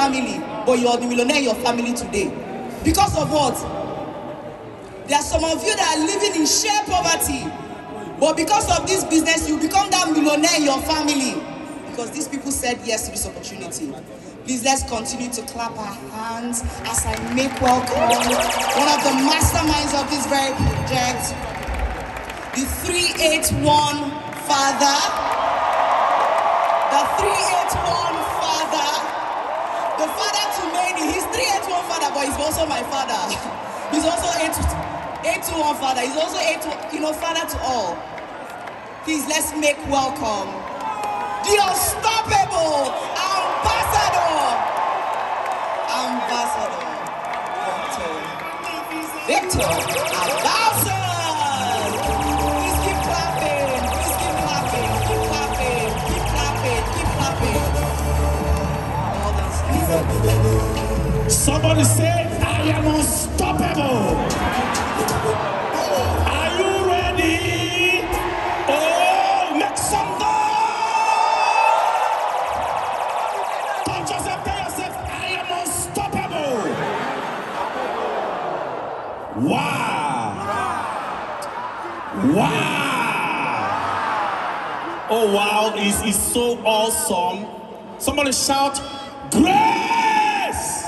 family, but you're the millionaire in your family today. Because of what? There are some of you that are living in sheer poverty, but because of this business, you become that millionaire in your family. Because these people said yes to this opportunity. Please, let's continue to clap our hands as I make welcome one of the masterminds of this very project, the 381 Father. The 381 Father. The father to many. He's 381 Father, but he's also my father. He's also 821 Father. He's also 821, Father to all. Please, let's make welcome the unstoppable Ambassador Victor Abalson. Please keep clapping. Please keep clapping. Keep clapping. Keep clapping. Keep clapping. Somebody say, I am unstoppable. Are you ready? Oh, make some noise. Touch yourself, tell yourself, I am unstoppable. Wow. Wow. Oh, wow. It's so awesome. Somebody shout, grace.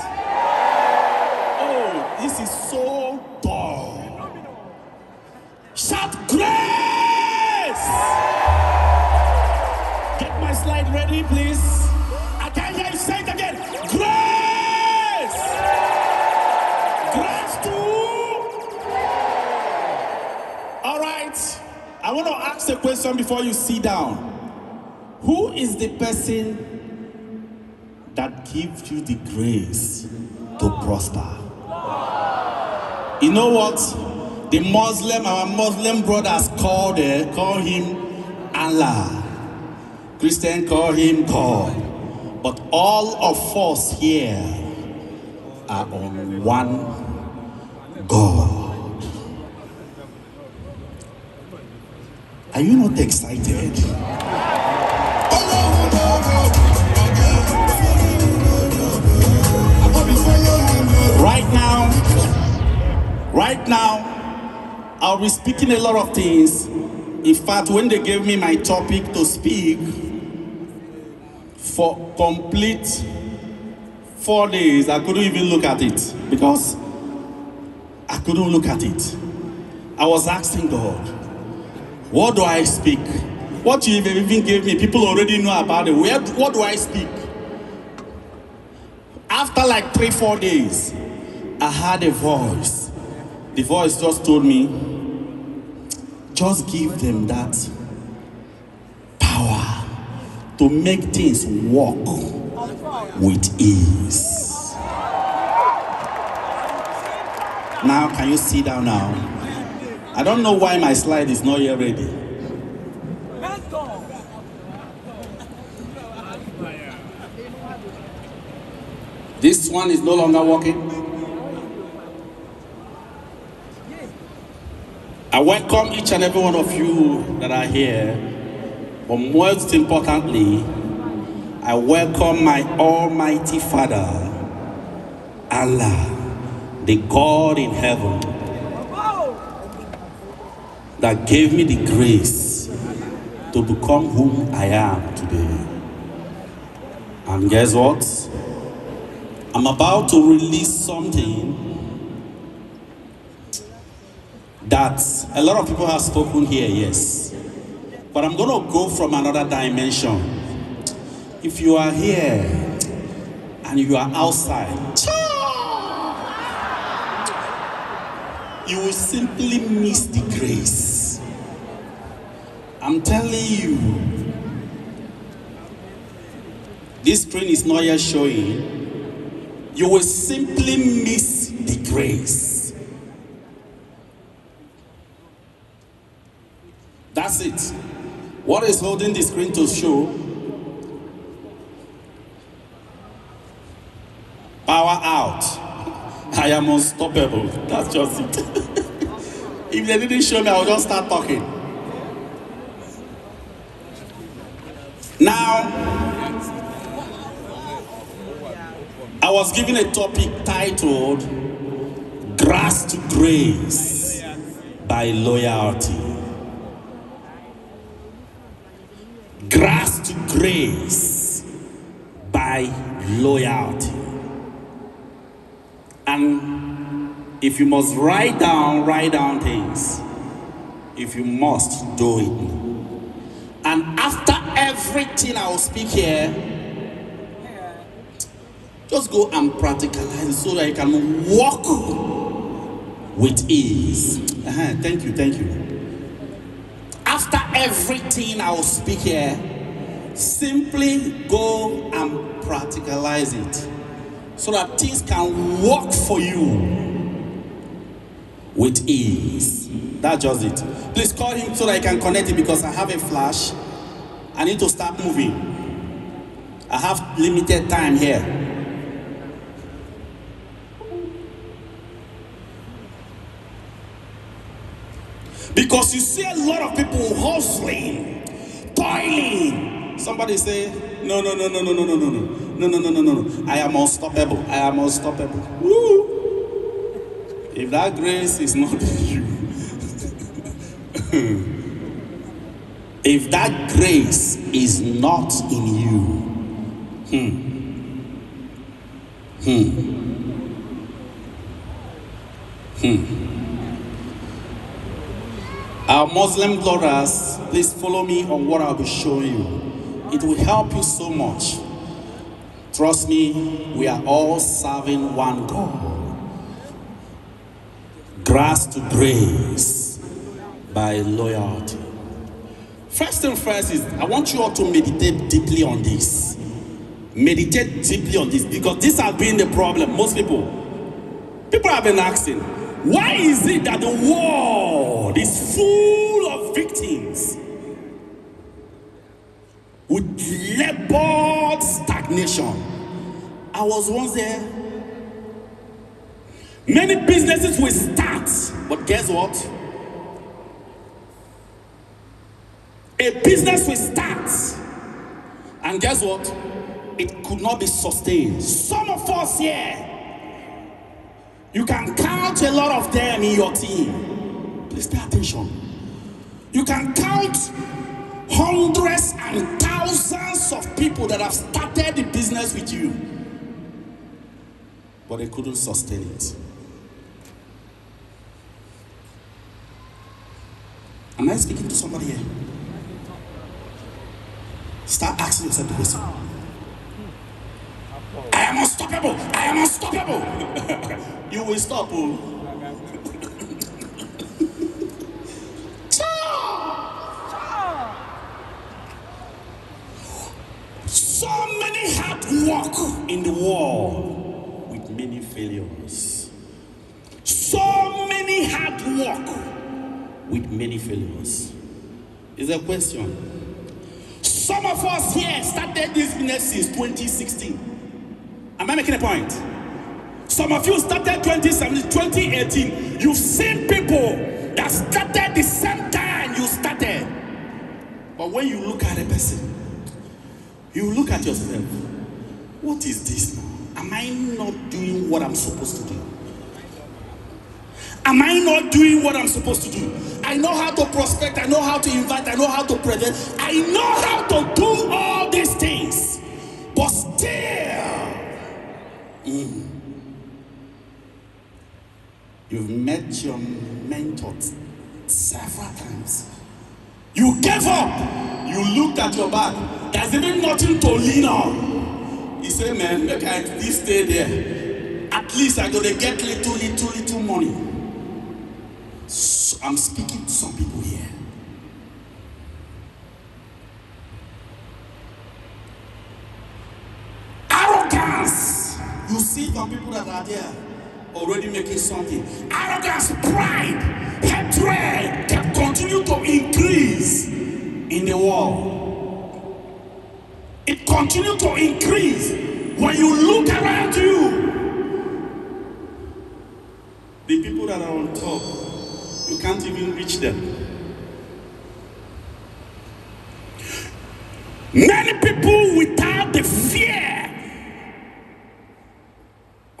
Oh, this is so dull. Shout, grace. Get my slide ready, please. I can't hear you say it again. Grace. Grace to. All right. I want to ask a question before you sit down. Who is the person that gives you the grace to prosper? You know what? Our Muslim brothers call him Allah. Christian call him God. But all of us here are on one God. Are you not excited? Right now, I'll be speaking a lot of things. In fact, when they gave me my topic to speak for complete 4 days, I couldn't even look at it because I couldn't look at it. I was asking God, what do I speak? What you even gave me, people already know about it. What do I speak? After like 3-4 days, I heard a voice. The voice just told me, just give them that power to make things work with ease. Now, can you sit down now? I don't know why my slide is not yet ready. This one is no longer working. I welcome each and every one of you that are here, but most importantly, I welcome my Almighty Father, Allah, the God in heaven, that gave me the grace to become whom I am today. And guess what? I'm about to release something that a lot of people have spoken here, yes. But I'm going to go from another dimension. If you are here and you are outside, you will simply miss the grace. I'm telling you, this screen is not yet showing. You will simply miss the grace. That's it. What is holding the screen to show? Power out. I am unstoppable. That's just it. If they didn't show me, I would just start talking. Now, I was given a topic titled Grass to Grace by Loyalty. Grass to Grace by Loyalty. And if you must write down things. If you must, do it. And after everything I will speak here, just go and practicalize it so that you can walk with ease. Thank you. After everything I will speak here, simply go and practicalize it so that things can work for you with ease. That's just it. Please call him so that I can connect it because I have a flash. I need to start moving. I have limited time here. Because you see a lot of people hustling, toiling. Somebody say, no. I am unstoppable. Woo! If that grace is not in you, if that grace is not in you, Our Muslim brothers, please follow me on what I'll be showing you. It will help you so much. Trust me, we are all serving one God. Grass to Grace by Loyalty. First thing first is, I want you all to meditate deeply on this. Meditate deeply on this because this has been the problem. Most people have been asking, why is it that the world is full of victims with labored stagnation? I was once there. Many businesses will start, but guess what? A business will start, and guess what? It could not be sustained. Some of us here, you can count a lot of them in your team. Please pay attention. You can count hundreds and thousands of people that have started the business with you, but they couldn't sustain it. Am I speaking to somebody here? Start asking yourself the question. I am unstoppable. I am unstoppable. You will stop. So many hard work in the world with many failures. So many hard work with many failures. Is a question. Some of us here started this business since 2016. Am I making a point? Some of you started 2017, 2018. You've seen people that started the same time you started. But when you look at a person, you look at yourself. What is this now? Am I not doing what I'm supposed to do? Am I not doing what I'm supposed to do? I know how to prospect, I know how to invite, I know how to present, I know how to do all these things. But still, you've met your mentor several times. You gave up. You looked at your back. There's even nothing to lean on. You say, man, make I at least stay there. At least I'm going to get little money. So I'm speaking to some people here. Arrogance. You see some people that are there already making something. Arrogance, pride, hatred can continue to increase in the world. It continues to increase when you look around you. The people that are on top, you can't even reach them. Many people without the fear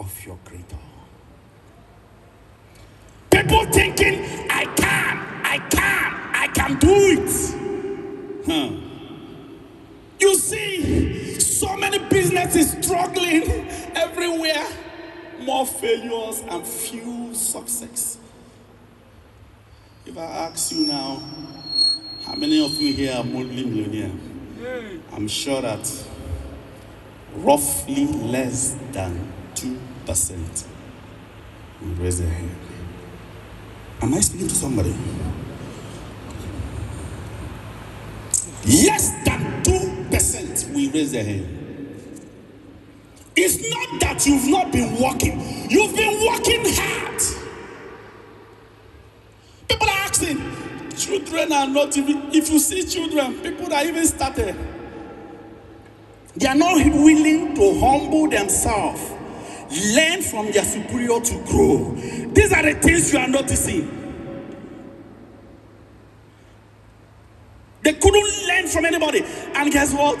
of your Creator. People thinking, I can do it. You see, so many businesses struggling everywhere, more failures and few success. If I ask you now, how many of you here are multi-millionaire? I'm sure that roughly less than 2% will raise their hand. Am I speaking to somebody? Less than 2% will raise their hand. It's not that you've not been working. You've been working hard. People are asking, children are not even, if you see children, people that even started, they are not willing to humble themselves, learn from their superior to grow. These are the things you are noticing. They couldn't learn from anybody. And guess what?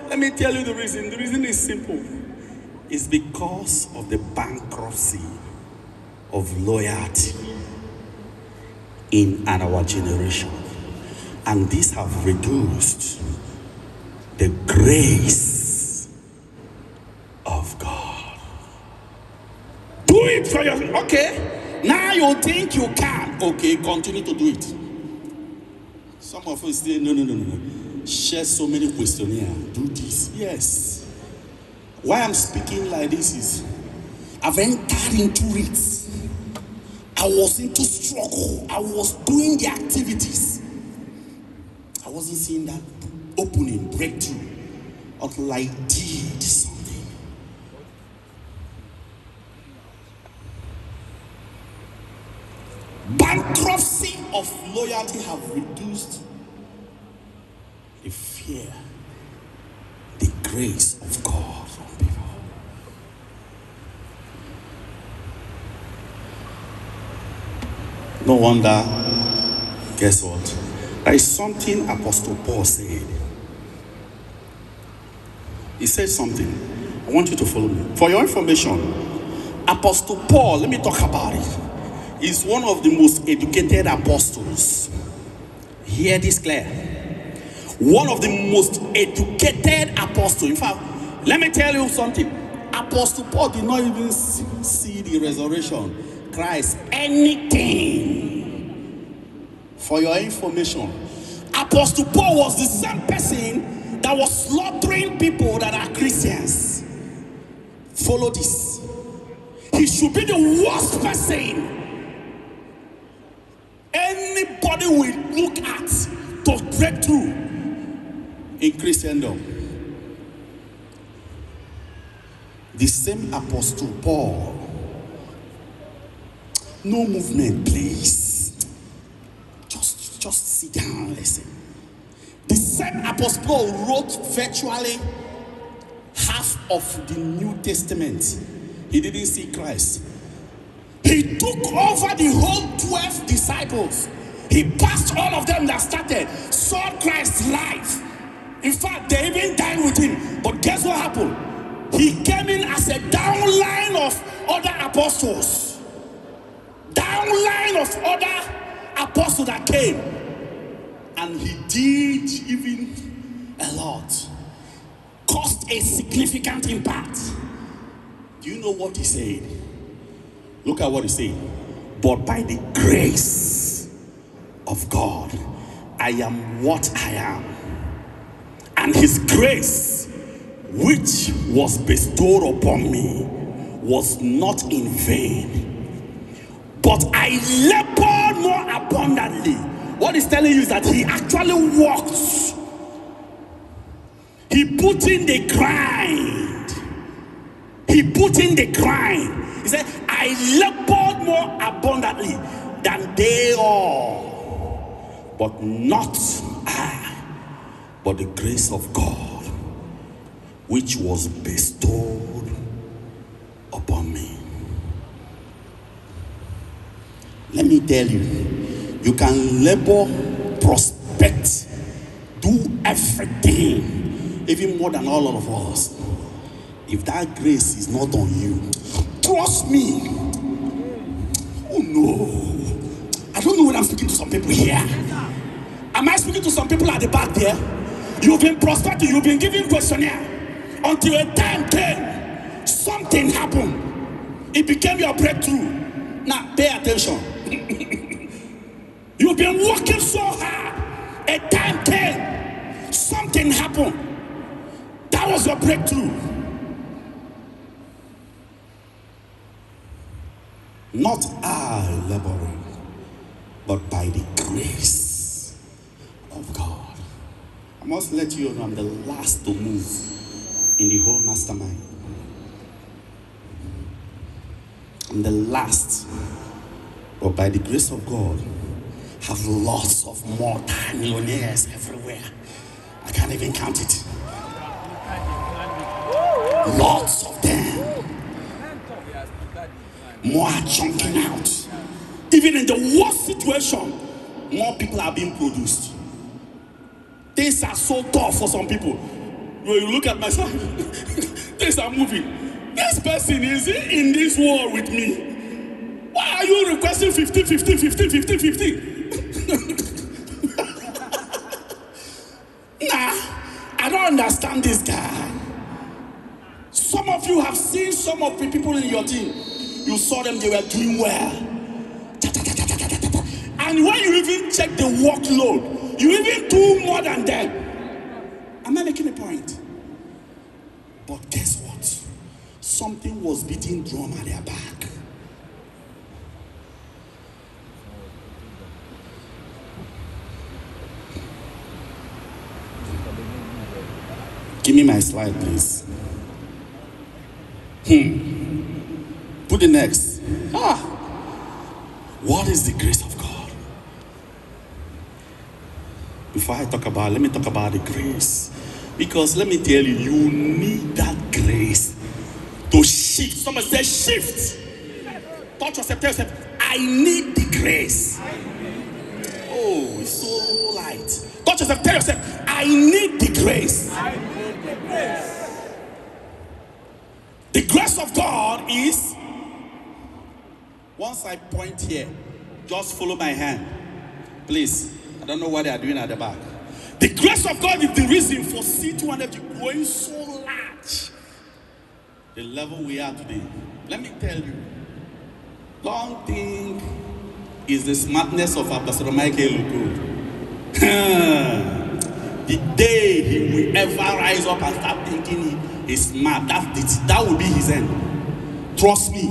Let me tell you the reason. The reason is simple. It's because of the bankruptcy of loyalty in our generation. And these have reduced the grace of God. Do it for your, okay. Now you think you can. Okay, continue to do it. Some of us say, no. Share so many questionnaires. Do this. Yes. Why I'm speaking like this is, I've entered into it. I was into struggle. I was doing the activities. I wasn't seeing that opening, breakthrough, until I did something. Bankruptcy of loyalty have reduced the fear, the grace of God from people. No wonder, guess what? There is something Apostle Paul said. He said something. I want you to follow me. For your information, Apostle Paul, let me talk about it. He's one of the most educated apostles. Hear this clear. One of the most educated apostles. In fact, let me tell you something. Apostle Paul did not even see the resurrection, Christ, anything. For your information, Apostle Paul was the same person that was slaughtering people that are Christians. Follow this. He should be the worst person anybody will look at to break through in Christendom. The same Apostle Paul. No movement, please. Just sit down and listen. The same Apostle Paul wrote virtually half of the New Testament. He didn't see Christ. He took over the whole 12 disciples. He passed all of them that started, saw Christ live. In fact, they even dined with him. But guess what happened? He came in as a downline of other apostles. Downline of other apostles that came. And he did even a lot. Caused a significant impact. Do you know what he said? Look at what he said. But by the grace of God, I am what I am. And his grace, which was bestowed upon me, was not in vain. But I labored more abundantly. What he's telling you is that he actually worked. He put in the grind. He put in the grind. He said, I labored more abundantly than they all. But not I, but the grace of God, which was bestowed upon me. Let me tell you, you can labor, prospect, do everything, even more than all of us. If that grace is not on you, Trust me. Oh no. I don't know when I'm speaking to some people here. Am I speaking to some people at the back there? You've been prospecting, you've been giving questionnaire until a time came. Something happened. It became your breakthrough. Now pay attention. You've been working so hard. A time came. Something happened. That was your breakthrough. Not I laboring, but by the grace of God. I must let you know I'm the last to move in the whole mastermind. I'm the last, but by the grace of God, have lots of multi-millionaires everywhere. I can't even count it. Lots of them. More are chunking out. Even in the worst situation, more people are being produced. Things are so tough for some people. When you look at my son, things are moving. This person is in this war with me. Why are you requesting 50, 50, 50, 50, 50? Nah, I don't understand this guy. Some of you have seen some of the people in your team. You saw them, they were doing well. And when you even check the workload, you even do more than them. Am I making a point? But guess what? Something was beating drum at their back. Give me my slide, please. Put the next. What is the grace of God? Before I talk about it, let me talk about the grace. Because let me tell you, you need that grace to shift. Someone say shift. Touch yourself, tell yourself, I need the grace. Oh, it's so light. Touch yourself, tell yourself, I need the grace. I need the grace. The grace of God is, once I point here, just follow my hand. Please. I don't know what they are doing at the back. The grace of God is the reason for C200 growing so large. The level we are today. Let me tell you, don't think it's the smartness of Abalson The day he will ever rise up and start thinking he's smart, that will be his end. Trust me.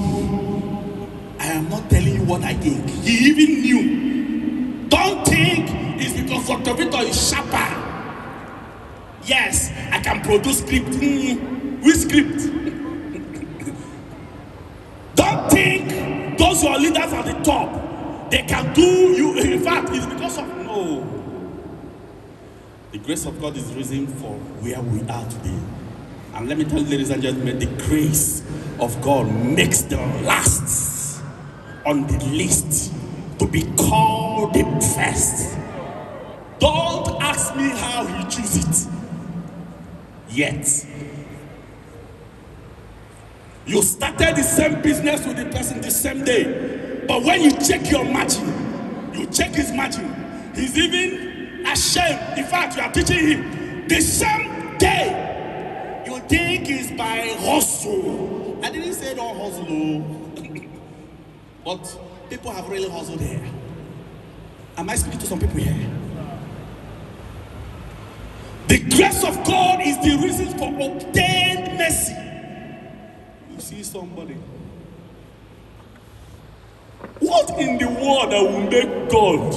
I am not telling you what I think. He even knew. Don't think it's because Dr. Victor is sharper. Yes, I can produce script. Which script? Don't think those who are leaders at the top, they can do you. In fact, it's because of no. The grace of God is the reason for where we are today. And let me tell you, ladies and gentlemen, the grace of God makes the last on the list to be called the first. Don't ask me how he chooses it. Yet. You started the same business with the person the same day. But when you check your margin, you check his margin, he's even ashamed. In fact, you are teaching him the same day. You think it's by hustle. I didn't say don't hustle. But people have really hustled here. Am I speaking to some people here? The grace of God is the reason for obtained mercy. You see somebody. What in the world that will make God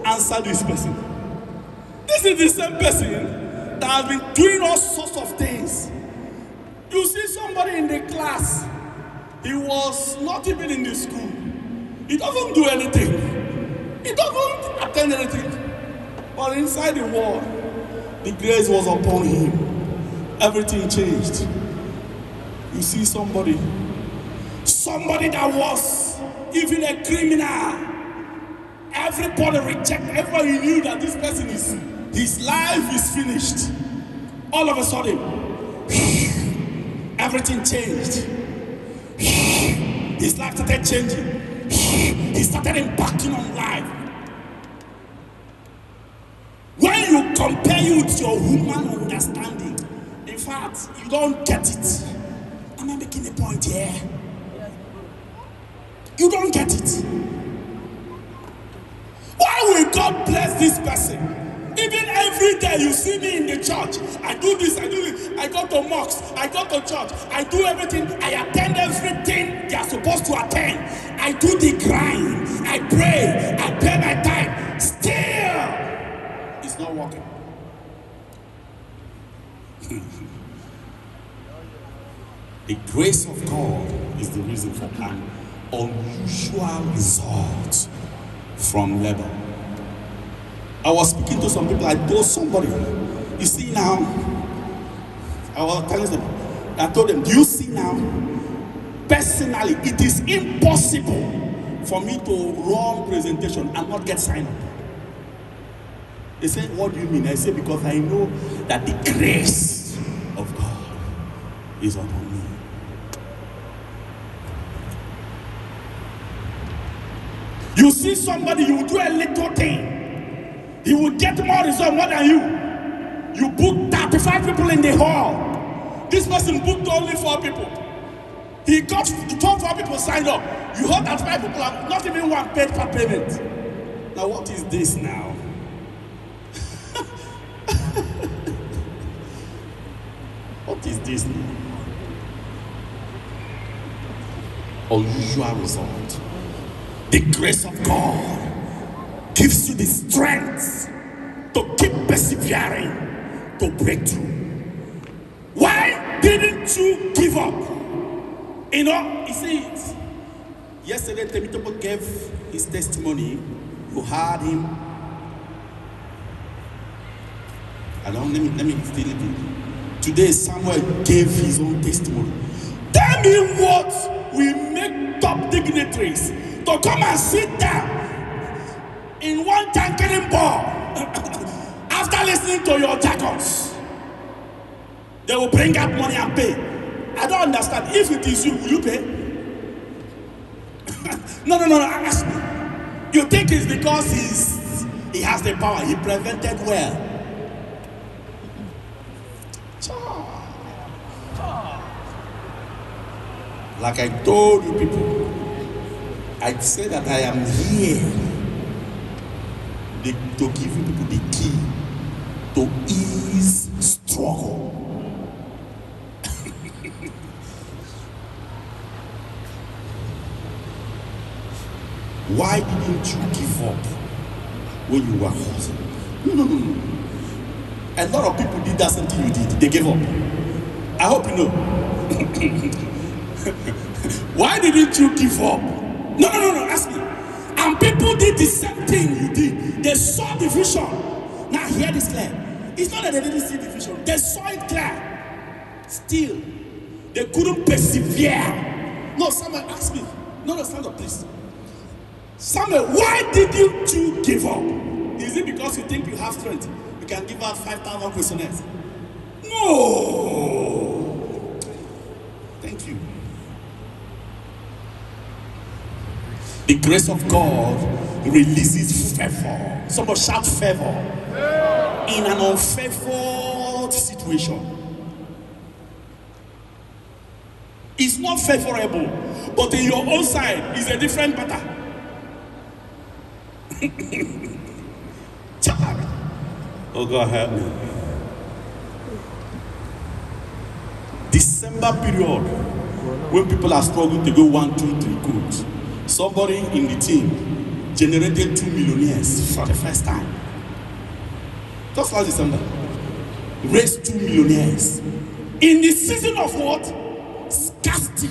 answer this person? This is the same person that has been doing all sorts of things. You see somebody in the class, he was not even in the school. He doesn't do anything. He doesn't attend anything. But inside the world, the grace was upon him. Everything changed. You see somebody that was even a criminal. Everybody rejected. Everybody knew that this person his life is finished. All of a sudden, everything changed. started changing. He started impacting on life. When you compare you with your human understanding, in fact, you don't get it. Am I making a point here? You don't get it. Why will God bless this person? Even every day you see me in the church. I do this, I do this. I go to mosques, I go to church, I do everything. I attend everything they are supposed to attend. I do the grind, I pray, I pay my time. Still, it's not working. The grace of God is the reason for an unusual result from labor. I was speaking to some people. I told somebody, you see now, I was telling them, I told them, do you see now? Personally, it is impossible for me to run presentation and not get signed up. They said, what do you mean? I said, because I know that the grace of God is upon me. You see somebody, you will do a little thing. He will get more result more than you. You book 35 people in the hall. This person booked only 4 people. He got 4 people signed up. You heard that 5 people have not even one paid per payment. Now what is this now? What is this now? Unusual result. The grace of God gives you the strength to keep persevering, to break through. Why didn't you give up? You know, you see, yesterday Temitopo gave his testimony. You heard him. Let me still it. Today Samuel gave his own testimony. Tell me what will make top dignitaries to come and sit down in one tankering ball after listening to your jargons. They will bring out money and pay. I don't understand. If it is you, will you pay? No, ask me. You think it's because he has the power, he prevented well. Like I told you people, I say that I am here to give you people the key to ease struggle. Why didn't you give up when you were hustling? No. A lot of people did that same thing you did. They gave up. I hope you know. Why didn't you give up? No, ask me. And people did the same thing you did. They saw the vision. Now hear this clear. It's not that they didn't see the vision. They saw it clear. Still, they couldn't persevere. No, someone asked me. No, stand up, please. Samuel, why didn't you give up? Is it because you think you have strength? You can give out 5,000 prisoners? No. Thank you. The grace of God releases favor. Somebody shout favor. In an unfavored situation. It's not favorable, but in your own side is a different matter. Oh God, help me. December period, when people are struggling to go 1, 2, 3 good, somebody in the team generated 2 millionaires for the first time. Just last December, raised 2 millionaires in the season of what? Scarcity,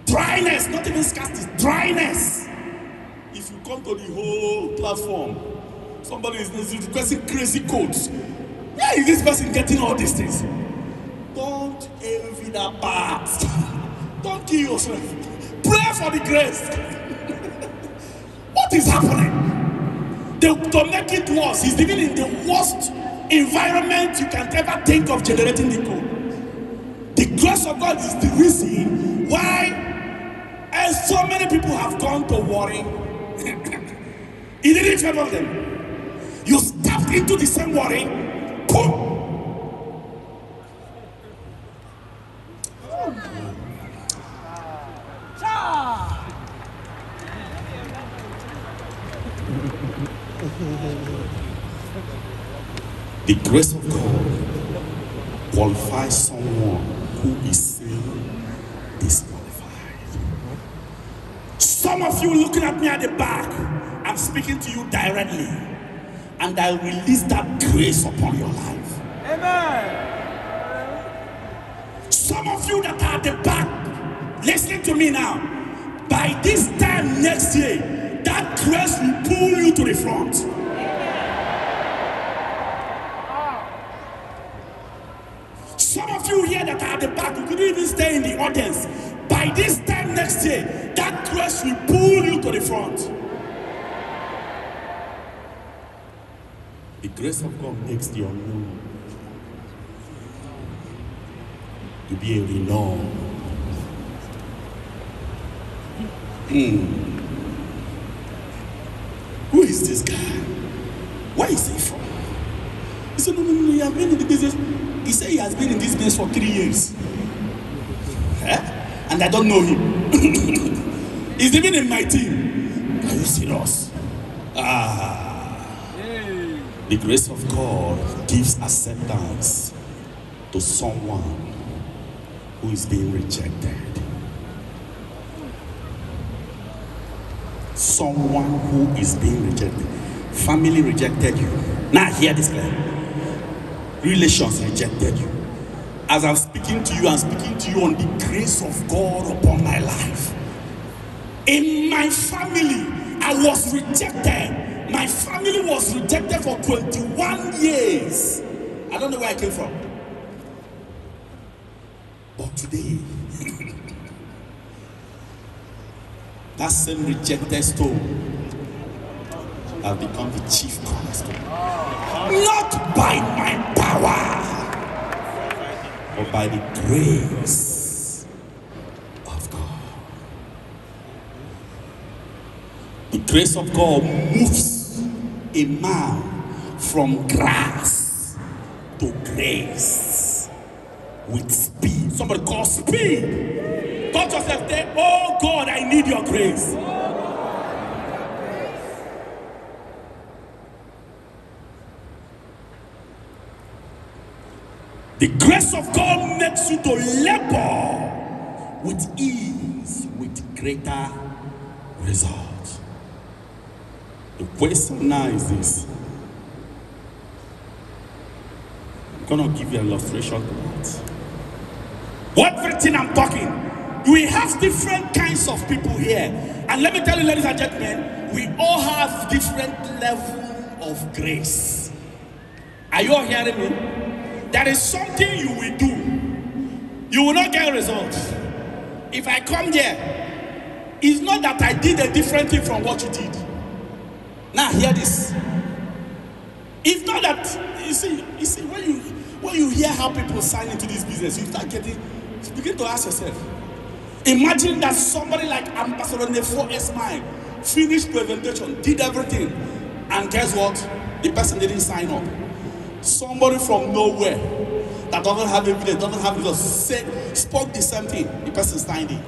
dryness, not even scarcity, dryness. If you come to the whole platform, somebody is requesting crazy codes. Where is this person getting all these things? Don't envy that part. Don't kill yourself. Pray for the grace. What is happening? To make it worse, he's living in the worst environment you can ever think of generating the code. The grace of God is the reason why so many people have gone to worry, it didn't favor them. You stepped into the same worry, boom. The grace of God qualifies someone who is seen disqualified. Some of you looking at me at the back, I'm speaking to you directly, and I release that grace upon your life. Amen. Some of you that are at the back, listening to me now, by this time next year, that grace will pull you to the front. Some of you here that are at the back, you couldn't even stay in the audience. By this time next year, that grace will pull you to the front. The grace of God makes the unknown to be a renown. Who is this guy? Where is he from? He said, no, he has been in the business. He said he has been in this business for 3 years. And I don't know him. He's living in my team. Are you serious? The grace of God gives acceptance to someone who is being rejected. Someone who is being rejected. Family rejected you. Now hear this clearly. Relations rejected you. As I'm speaking to you, I'm speaking to you on the grace of God upon my life. In my family, I was rejected. My family was rejected for 21 years. I don't know where I came from. But today, that same rejected stone has become the chief cornerstone. Not by my power, but by the grace of God. The grace of God moves a man from grass to grace with speed. Somebody call speed. Touch yourself there. Oh God, I need your grace. The grace of God makes you to labor with ease, with greater results. The question now is this. I'm going to give you an illustration to that. Everything I'm talking, we have different kinds of people here. And let me tell you, ladies and gentlemen, we all have different levels of grace. Are you all hearing me? There is something you will do. You will not get results. If I come here, it's not that I did a different thing from what you did. Now hear this. It's not that you see when you hear how people sign into this business, you begin to ask yourself. Imagine that somebody like Ambassador Nefo Esmail finished presentation, did everything, and guess what? The person didn't sign up. Somebody from nowhere that doesn't have evidence, doesn't have results, spoke the same thing. The person signed it.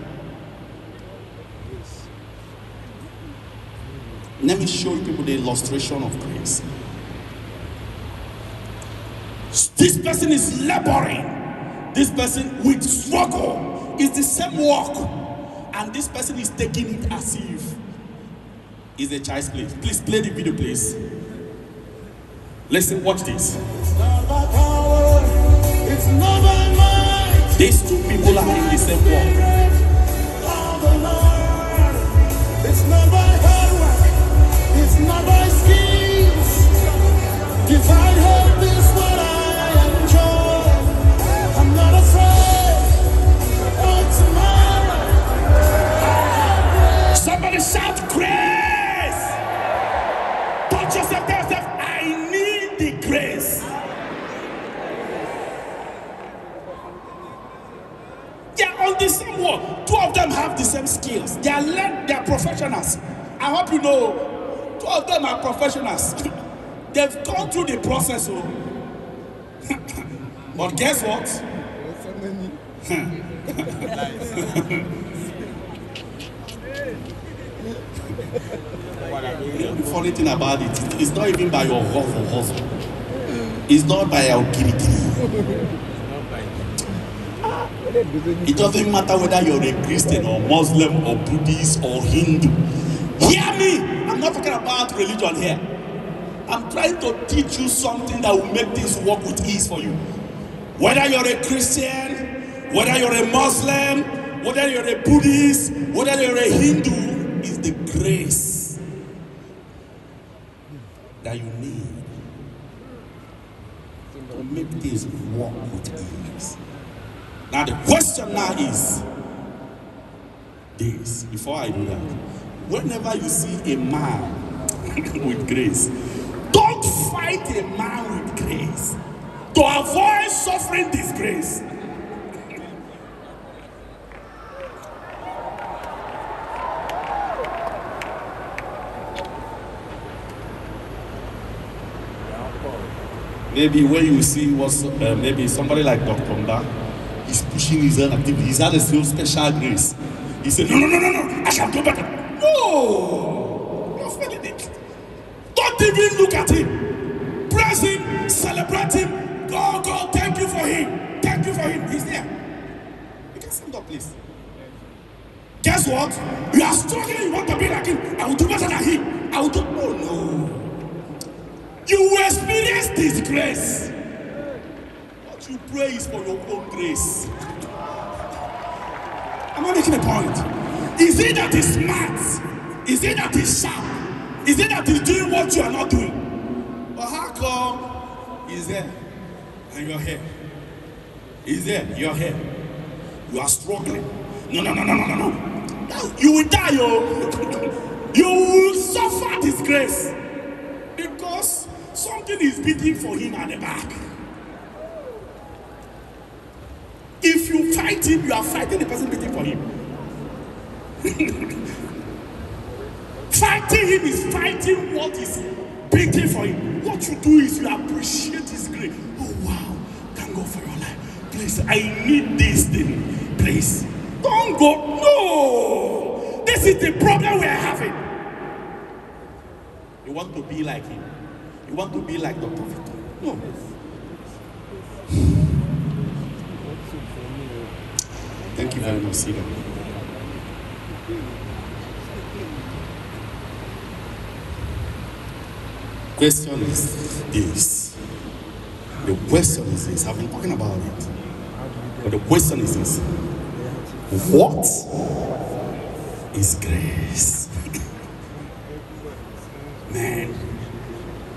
Let me show you people the illustration of grace. This person is laboring. This person with struggle is the same work, and this person is taking it as if it's a child's play. Please play the video, please. Listen, watch this. It's not by power, it's not by might. These two people are in the same work. Of the Lord. It's not by hard work, it's not by schemes. Divine help is what I enjoy. I'm not afraid of tomorrow. Somebody shout grace. Touch yourself, tell yourself, I need the grace. They are on the same work. them have the same skills. They are professionals. I hope you know, two of them are professionals. They've gone through the process. But guess what? The funny thing about it's not even by your hustle. It's not by your kiri. It doesn't matter whether you're a Christian or Muslim or Buddhist or Hindu. Hear me! I'm not talking about religion here. I'm trying to teach you something that will make things work with ease for you. Whether you're a Christian, whether you're a Muslim, whether you're a Buddhist, whether you're a Hindu, is the grace that you need to make things work with ease. Now the question now is this, before I do that, whenever you see a man with grace, don't fight a man with grace to avoid suffering disgrace. Maybe when you see maybe somebody like Dr. Mba, he's pushing his own activity. He's had a special grace. He said, no, I shall do better. No, you're failing it. Don't even look at him. Praise him, celebrate him. Go, thank you for him. Thank you for him. He's there. You can stand up, please. Guess what? You are struggling, you want to be like him. I will do better than him. I will do. Oh, no. You will experience disgrace. What you pray is for your own grace. I'm not making a point. Is it that he's smart? Is it that he's sharp? Is it that he's doing what you are not doing? But how come he's there and you're here? He's there, you're here. You are struggling. No. You will die, yo. You will suffer disgrace because something is beating for him at the back. If you fight him, you are fighting the person beating for him. Fighting him is fighting what is beating for him. What you do is you appreciate his grace. Oh wow, thank God for your life. Please, I need this thing. Please, don't go. No, this is the problem we are having. You want to be like him. You want to be like Dr. Victor. No. Thank you very much, Sida. Question is this. The question is this. I've been talking about it. But the question is this. What is grace? Man,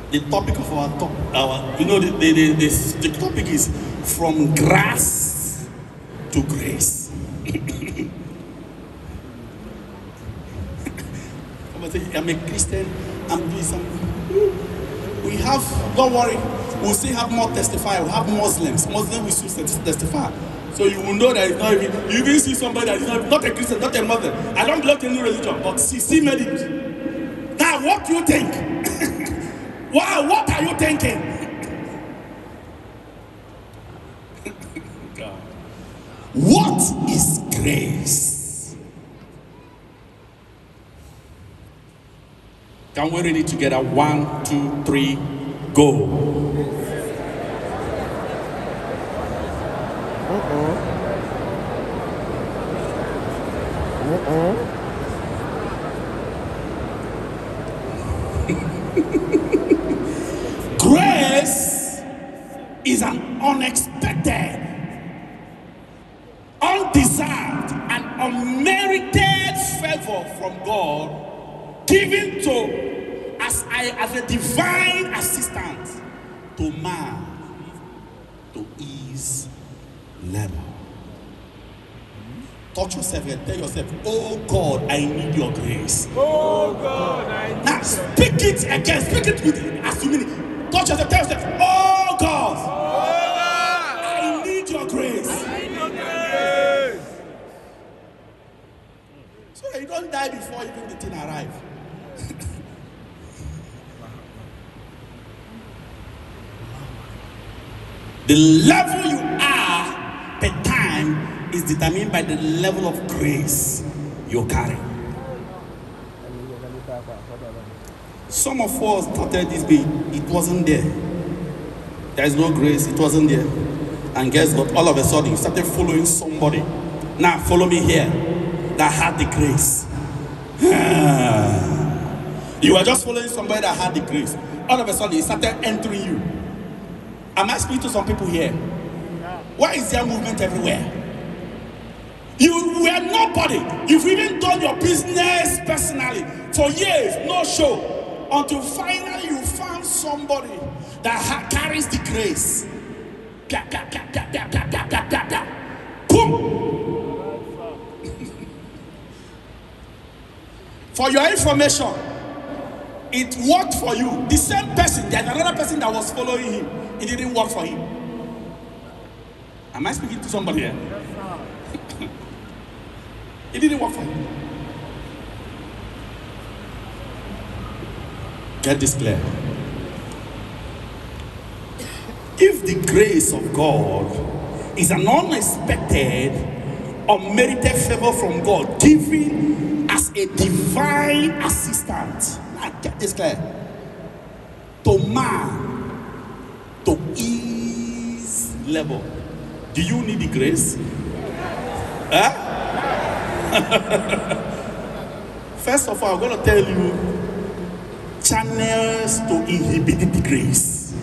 the topic of our talk, the topic is from grass to grace. I'm a Christian, I'm doing something. We have, don't worry, we'll still have more testify, we'll have Muslims will still testify. So you will know that it's not even, you even see somebody that is not a Christian, not a Muslim. I don't belong to any religion, but she made it. Now, what do you think? Wow, what are you thinking? God. What is grace? Can we read it together? 1, 2, 3, go. Grace is an unexpected, undeserved, and unmerited favor from God given to as a divine assistant to man to ease labor. Touch yourself and tell yourself, oh God, I need your grace. Oh God, I need. Now speak it again, speak it with as you mean it. Touch yourself, tell yourself, oh God, I need your grace. I need your grace. So that you don't die before even the thing arrives. The level you are per time is determined by the level of grace you carry. Some of us started this bit, it wasn't there. There is no grace, it wasn't there. And guess what? All of a sudden, you started following somebody. Now, follow me here. That had the grace. You were just following somebody that had the grace. All of a sudden, it started entering you. Am I speaking to some people here? Why is there movement everywhere? You were nobody. You've even done your business personally for years, no show. Until finally you found somebody that carries the grace. Boom! For your information, it worked for you. The same person, there's another person that was following him. It didn't work for him. Am I speaking to somebody here? It didn't work for him. Get this clear. If the grace of God is an unexpected, unmerited favor from God, given as a divine assistant, now get this clear, to man, to his level, do you need the grace? Huh? First of all, I'm going to tell you channels to inhibit the grace.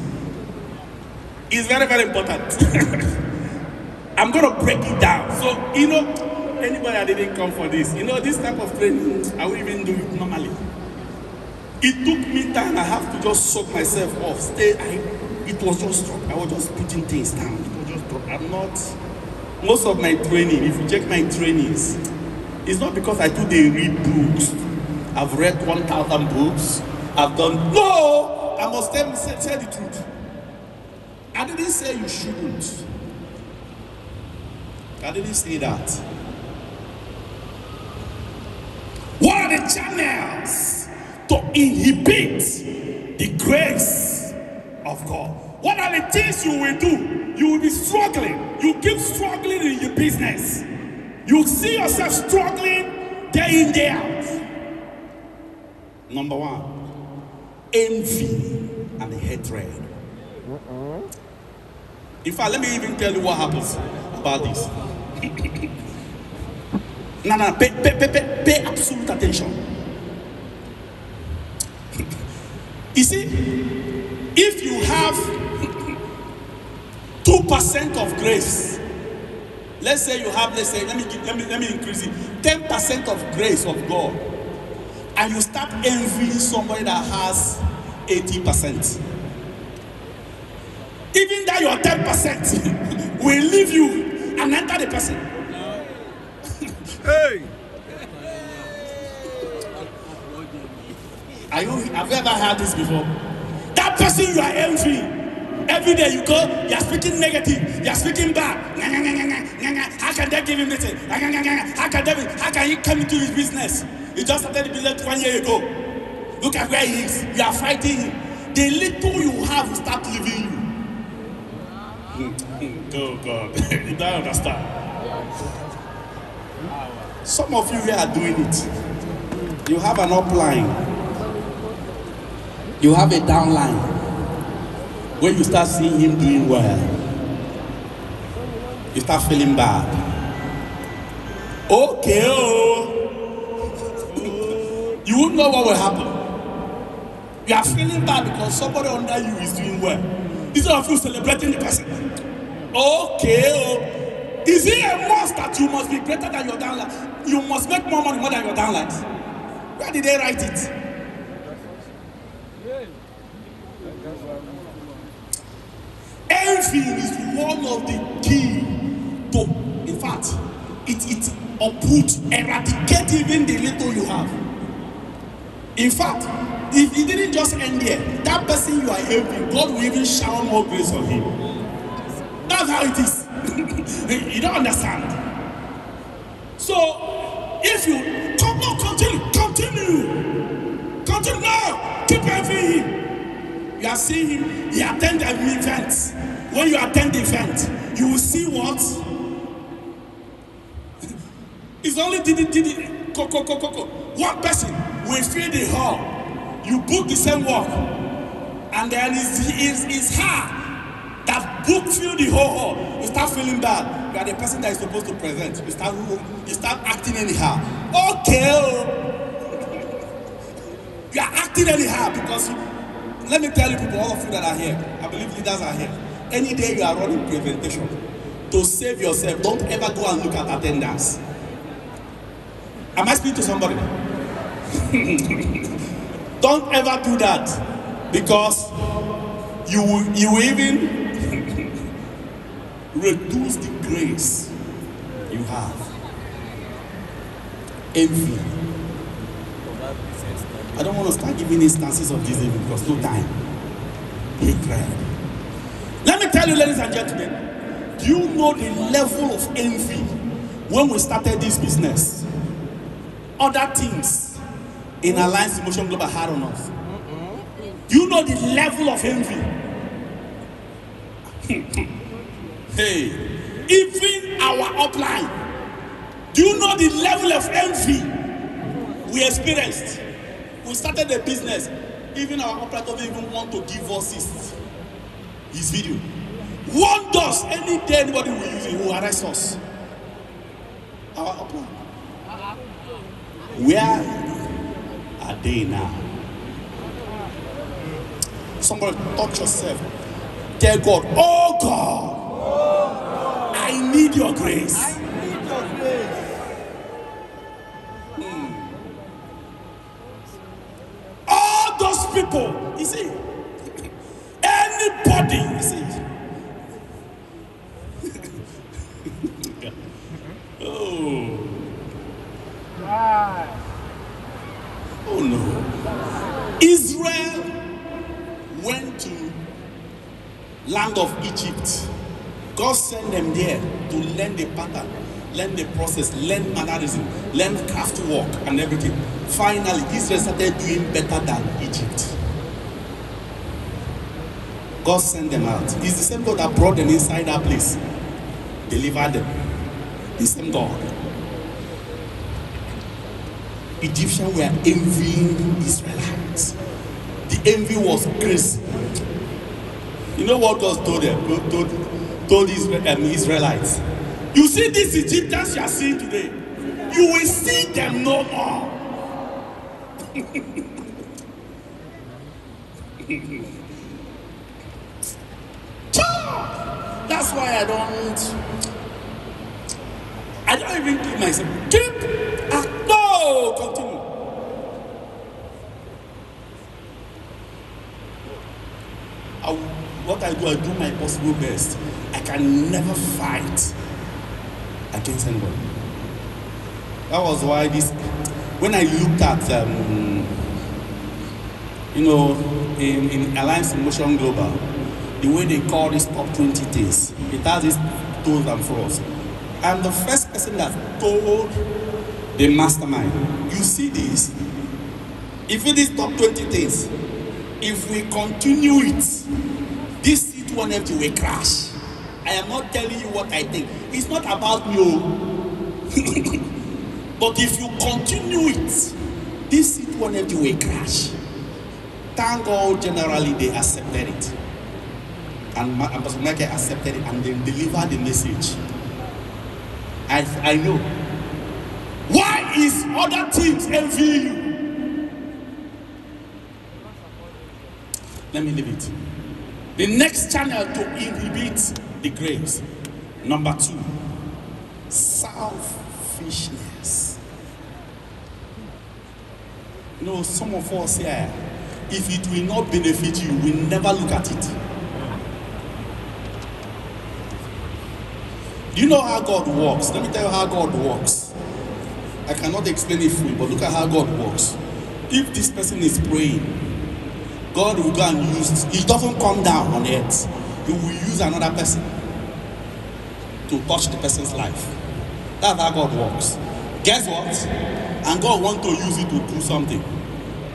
It's very, very important. I'm going to break it down. So, anybody that didn't come for this, this type of training, I will even do it normally. It took me time. I have to just soak myself off. It was just, I was just putting things down. It was just, I'm not, most of my training, if you check my trainings, it's not because I do they read books. I've read 1,000 books. I've done, no! I must say the truth. I didn't say you shouldn't. I didn't say that. What are the channels to inhibit the grace of God? What are the things you will do? You will be struggling. You keep struggling in your business. You see yourself struggling day in, day out. Number one, envy and hatred. In fact, let me even tell you what happens about this. No, pay absolute attention. You see, if you have 2% of grace, let's say you have, let me increase it, 10% of grace of God, and you start envying somebody that has 80%. Even that your 10% will leave you and enter the person. Hey! Have you ever heard this before? That person you are envying, every day you go, you are speaking negative, you are speaking bad. How can they give him this? How can he come into his business? He just started the business 1 year ago. Look at where he is. You are fighting him. The little you have will start leaving you. Oh God, you don't understand. Some of you here are doing it. You have an upline. You have a downline. When you start seeing him doing well, you start feeling bad. Okay, you won't know what will happen. You are feeling bad because somebody under you is doing well. Instead of you celebrating the person. Okay, is it a must that you must be greater than your downline? You must make more money more than your downline. Where did they write it? Envy is one of the key to, in fact, it uproots, eradicate even the little you have. In fact, if it didn't just end there, that person you are envying, God will even shower more grace on him. That's how it is. You don't understand. So, if you come You are seeing him, he attend an event. When you attend the event, you will see what? It's only one person will fill the hall. You book the same work, and then it's her that fill the whole hall. You start feeling bad. You are the person that is supposed to present. You start acting anyhow. Okay, you are acting anyhow because let me tell you people, all of you that are here, I believe leaders are here. Any day you are running presentation, to save yourself, don't ever go and look at attendance. Am I speaking to somebody? Don't ever do that, because you will even reduce the grace you have. Envy. I don't want to start giving instances of this even because no time. Hatred. Let me tell you, ladies and gentlemen, do you know the level of envy when we started this business? Other things in Alliance Emotion Global had on us. Do you know the level of envy? Hey, even our upline. Do you know the level of envy we experienced? We started the business. Even our upline doesn't even want to give us his video. One does. Any day anybody will use it, will arrest us. Our upline. Where are they now? Somebody touch yourself. Tell God, oh God, I need your grace. I need your grace. All those people, you see, anybody, you see. Oh. Oh no. Israel went to land of Egypt. God sent them there to learn the pattern, learn the process, learn mannerism, learn craft work and everything. Finally, Israel started doing better than Egypt. God sent them out. It's the same God that brought them inside that place, delivered them. The same God. Egyptians were envying Israelites. The envy was crazy. You know what God told them? God told Israelites. You see these Egyptians you are seeing today, you will see them no more. That's why I don't even give myself. No, continue. What I do my possible best. I can never fight against anybody. That was why when I looked at, in Alliance Emotion Global, the way they call this top 20 things, it has this toes and froze. I'm the first person that told the mastermind, you see this, if it is top 20 things, if we continue it, this C2FT will crash. I am not telling you what I think. It's not about you. But if you continue it, this C2FT will crash. Thank God, generally they accepted it. And Pastor Michael accepted it and then delivered the message. I know. Why is other teams envying you? Let me leave it. The next channel to inhibit the grace. Number 2, selfishness. You know, some of us here, if it will not benefit you, we never look at it. Do you know how God works? Let me tell you how God works. I cannot explain it fully, but look at how God works. If this person is praying, God will go and use, he doesn't come down on earth. He will use another person to touch the person's life. That's how God works. Guess what? And God wants to use it to do something.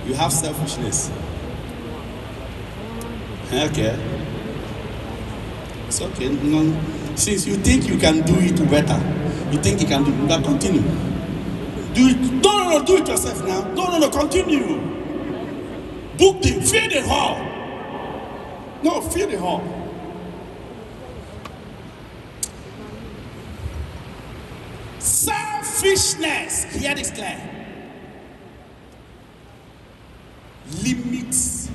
You have selfishness. Okay. It's okay. No, since you think you can do it better, you think you can do it, you can continue. Do it. No, do it yourself now. No, continue. Book the, fill the hall. No, fill the hall. Selfishness, hear this clear, limits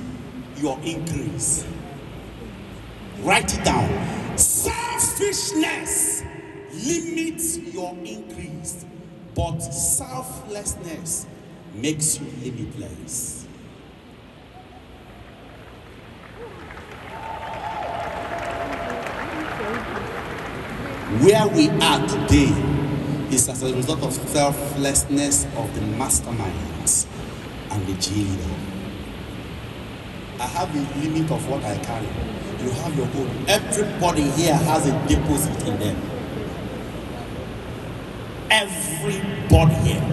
your increase. Write it down. Selfishness limits your increase, but selflessness makes you limitless. Where we are today is as a result of selflessness of the masterminds and the cheerleader. I have a limit of what I carry. You have your own. Everybody here has a deposit in them. Everybody here.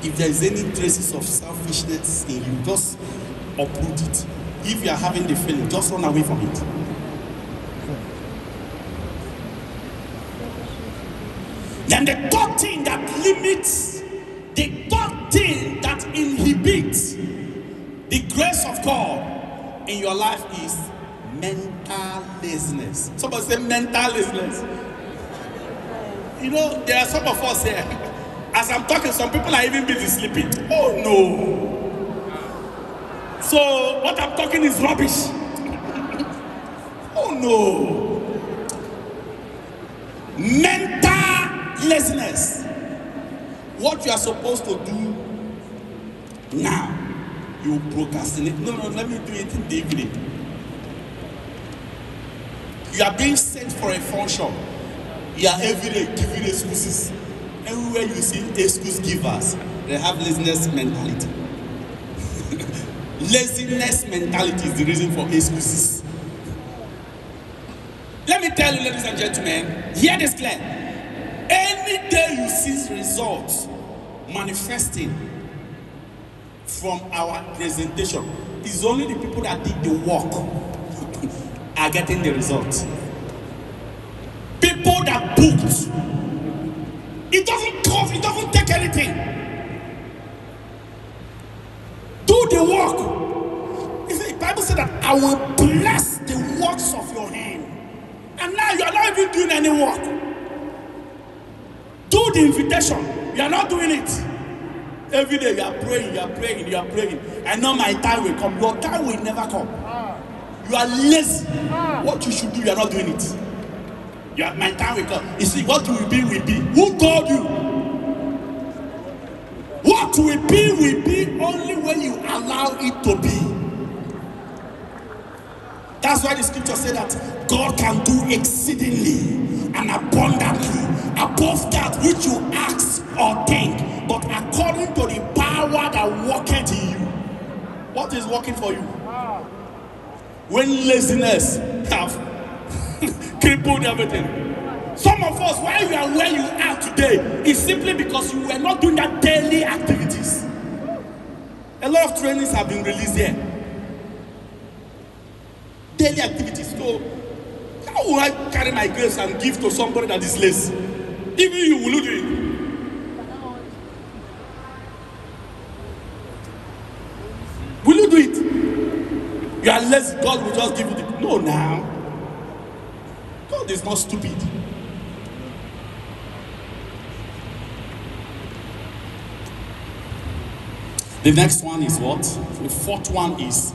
If there is any traces of selfishness in you, just uproot it. If you are having the feeling, just run away from it. Then the third thing that limits, the third thing that inhibits the grace of God in your life is mental laziness. Somebody say mental laziness. You know, there are some of us here. As I'm talking, some people are even busy sleeping. Oh no. So what I'm talking is rubbish. Oh no. Mental laziness. What you are supposed to do now, you procrastinate. No, let me do it in the evening. You are being sent for a function. You are every day giving excuses. Everywhere you see excuse givers, they have laziness mentality. Laziness mentality is the reason for excuses. Let me tell you, ladies and gentlemen, hear this clear. Any day you see results manifesting from our presentation, it's only the people that did the work are getting the results. People that booked, it doesn't cost, it doesn't take anything. Do the work. You see, the Bible said that I will bless the works of your hand. And now you are not even doing any work. Do the invitation. You are not doing it. Every day you are praying, you are praying, you are praying. I know my time will come. Your time will never come. You are lazy. What you should do, you are not doing it. My time will come. You see, what will be, will be. Who told you? What will be only when you allow it to be. That's why the scripture said that God can do exceedingly and abundantly above that which you ask or think, but according to the power that worketh in you. What is working for you? When laziness have crippled everything. Some of us, why you are where you are today, is simply because you were not doing that daily activities. A lot of trainings have been released here. Daily activities. So, how will I carry my grace and give to somebody that is lazy? Even you will do it. Will you do it? You are lazy, God will just give you the... No, now. God is not stupid. The next one is what? The fourth one is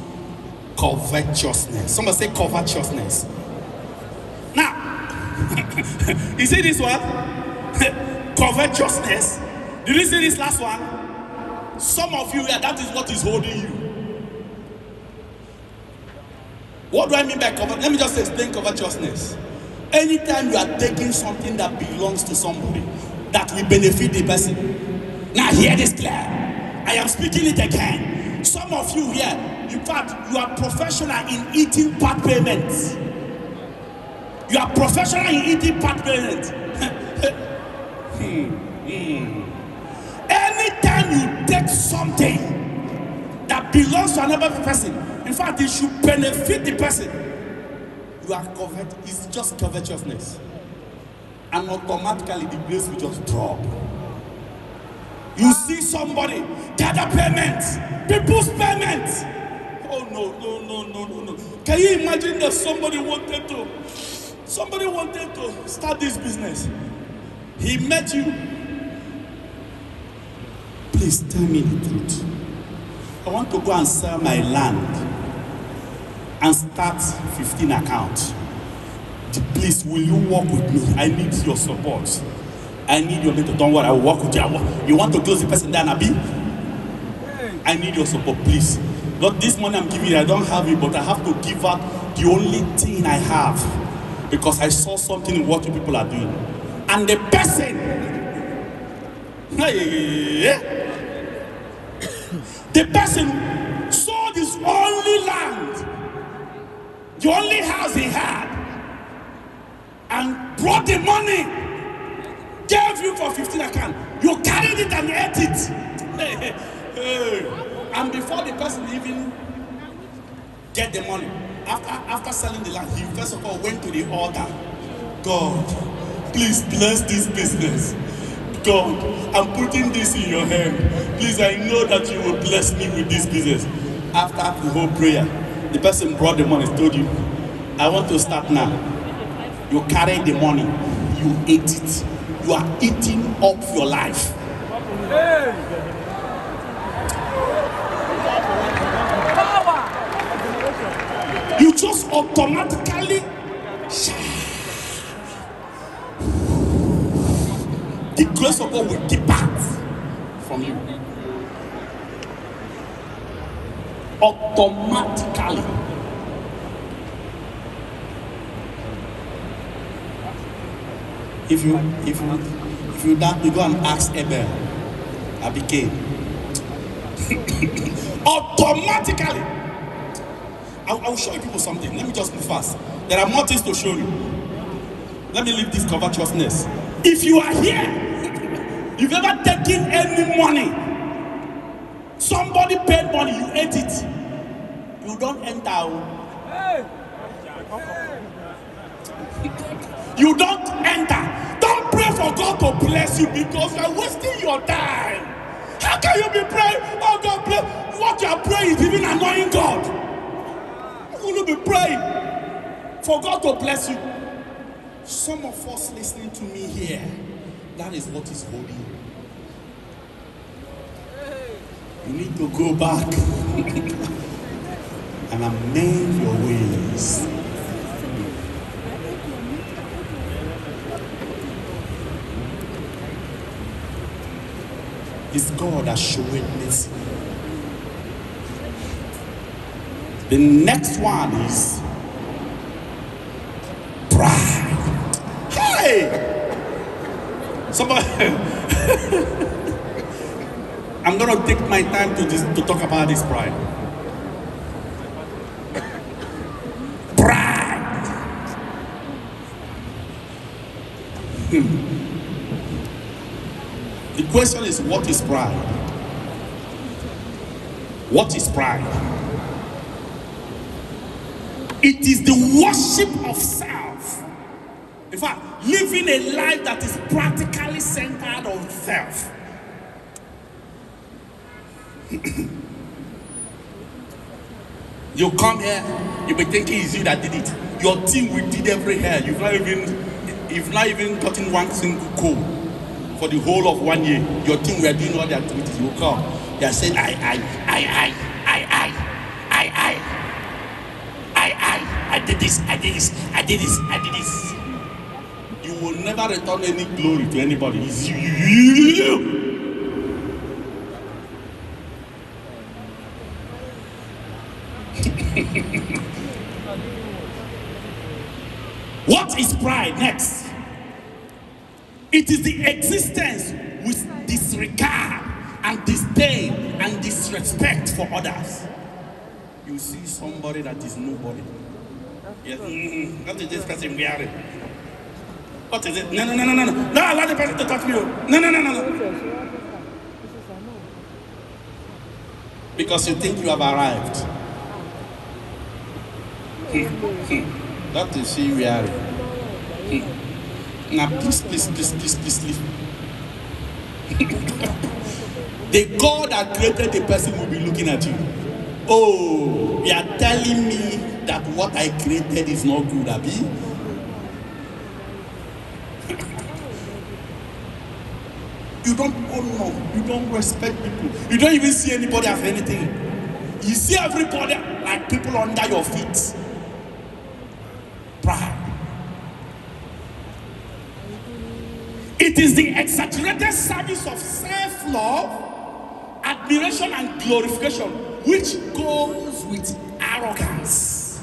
covetousness. Somebody say covetousness. Now, you see this one? Covetousness. Did you see this last one? Some of you, that is what is holding you. What do I mean by covetousness? Let me just explain covetousness. Anytime you are taking something that belongs to somebody, that will benefit the person. Now hear this clear. I am speaking it again. Some of you here, in fact, you are professional in eating part payments. You are professional in eating part payments. Anytime you take something that belongs to another person. In fact, it should benefit the person. You are covered. It's just covetousness. And automatically the grace will just drop. You see somebody gather payments, people's payments. Oh no. Can you imagine that somebody wanted to start this business? He met you. Please tell me the truth. I want to go and sell my land and start 15 accounts. Please, will you work with me? I need your support. I need your mentor. Don't worry, I will work with you. You want to close the person down, Abi? I need your support, please. Not this money I'm giving you, I don't have it, but I have to give out the only thing I have because I saw something in what you people are doing. And the person, the person sold his only land, the only house he had, and brought the money, gave you for 15 account. You carried it and ate it. And before the person even get the money, after selling the land, he first of all went to the altar. God, please bless this business. God, I'm putting this in your hand. Please, I know that you will bless me with this business. After the whole prayer, the person brought the money, told you, I want to start now. You carried the money, you ate it. You are eating up your life. You just automatically the grace of God will depart from you. Automatically. If you that, you go and ask Abel, Abike. Automatically. I will show you people something. Let me just move fast. There are more things to show you. Let me leave this covetousness. If you are here, you've ever taken any money, somebody paid money, you ate it, you don't enter. You don't enter. Don't pray for God to bless you because you are wasting your time. How can you be praying? Oh God bless. What you are praying is even annoying God. You will be praying for God to bless you. Some of us listening to me here, that is what is holding you. You need to go back and amend your ways. It's God that showed mercy. The next one is pride. Hey! Somebody, I'm gonna take my time to talk about this pride. Pride. The question is, what is pride? What is pride? It is the worship of self. In fact, living a life that is practically centered on self. You come here, you be thinking it's you that did it. Your team will did every hair. You've not even gotten one single call for the whole of 1 year. Your team were doing all the activities. You come, they are saying I did this. You will never return any glory to anybody. It's you. What is pride next? It is the existence with disregard and disdain and disrespect for others. You see somebody that is nobody. Yes. What is this person wearing? What is it? No. No, allow the person to touch me. No. because you think you have arrived. That is she wearing. Now please leave. The God that created the person will be looking at you. Oh, you are telling me that what I created is not good, Abi? You don't honor, you don't respect people. You don't even see anybody as anything. You see everybody like people under your feet. Pride. It is the exaggerated service of self-love, admiration, and glorification which goes with arrogance.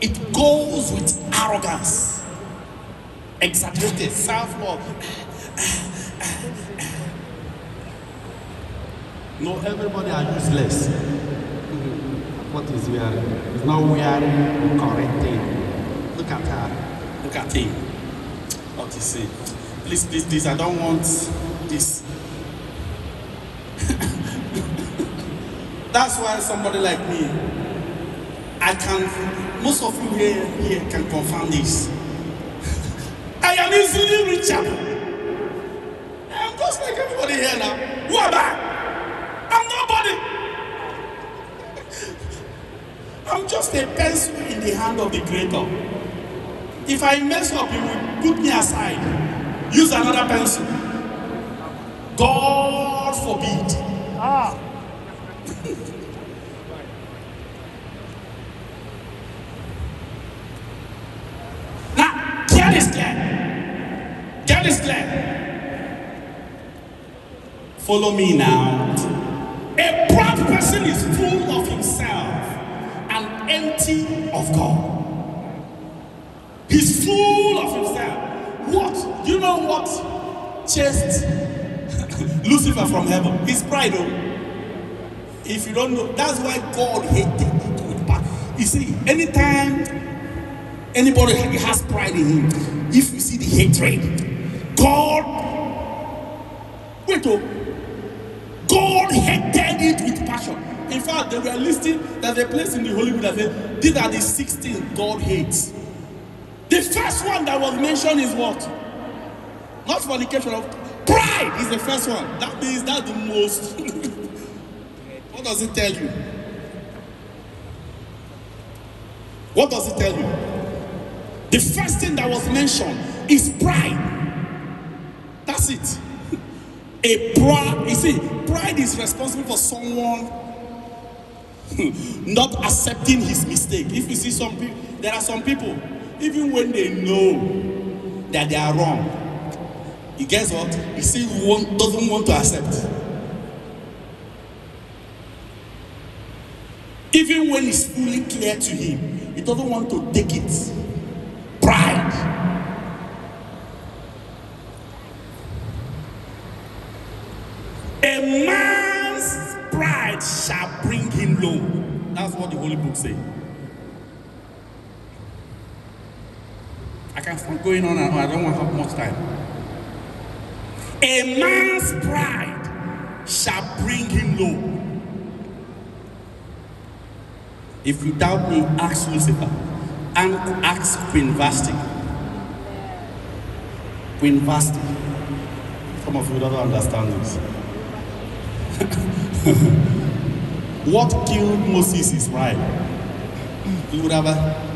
It goes with arrogance. Exaggerated self-love. No, everybody are useless. What is wearing? He's not wearing correct thing. Look at her. Look at him. What you say? Please, I don't want this. That's why somebody like me, most of you here can confirm this. I am easily reachable. I'm just like everybody here now. Who am I? I'm nobody. I'm just a pencil in the hand of the Creator. If I mess up, He will put me aside. Use another pencil. God forbid. Now, get this clear. Get this clear. Follow me now. A proud person is full of himself and empty of God. He's full of himself. What? You know what chased Lucifer from heaven? His pride. If you don't know, that's why God hated it with passion. You see, anytime anybody has pride in him, if you see the hatred, God hated it with passion. In fact, they were listing, there's a place in the Holy Book that said, these are the 16 God hates. The first one that was mentioned is what? Not fornication, of pride is the first one. That means that's the most. What does it tell you? What does it tell you? The first thing that was mentioned is pride. That's it. You see, pride is responsible for someone not accepting his mistake. If you see some people, there are some people, even when they know that they are wrong, he gets what? He still doesn't want to accept. Even when it's fully clear to him, he doesn't want to take it. Pride. A man's pride shall bring him low. That's what the Holy Book says. I can start going on and on. I don't want to have much time. A man's pride shall bring him low. If you doubt me, ask Lucifer and ask Queen Vashti. Queen Vashti. Some of you don't understand this. What killed Moses is pride. He would have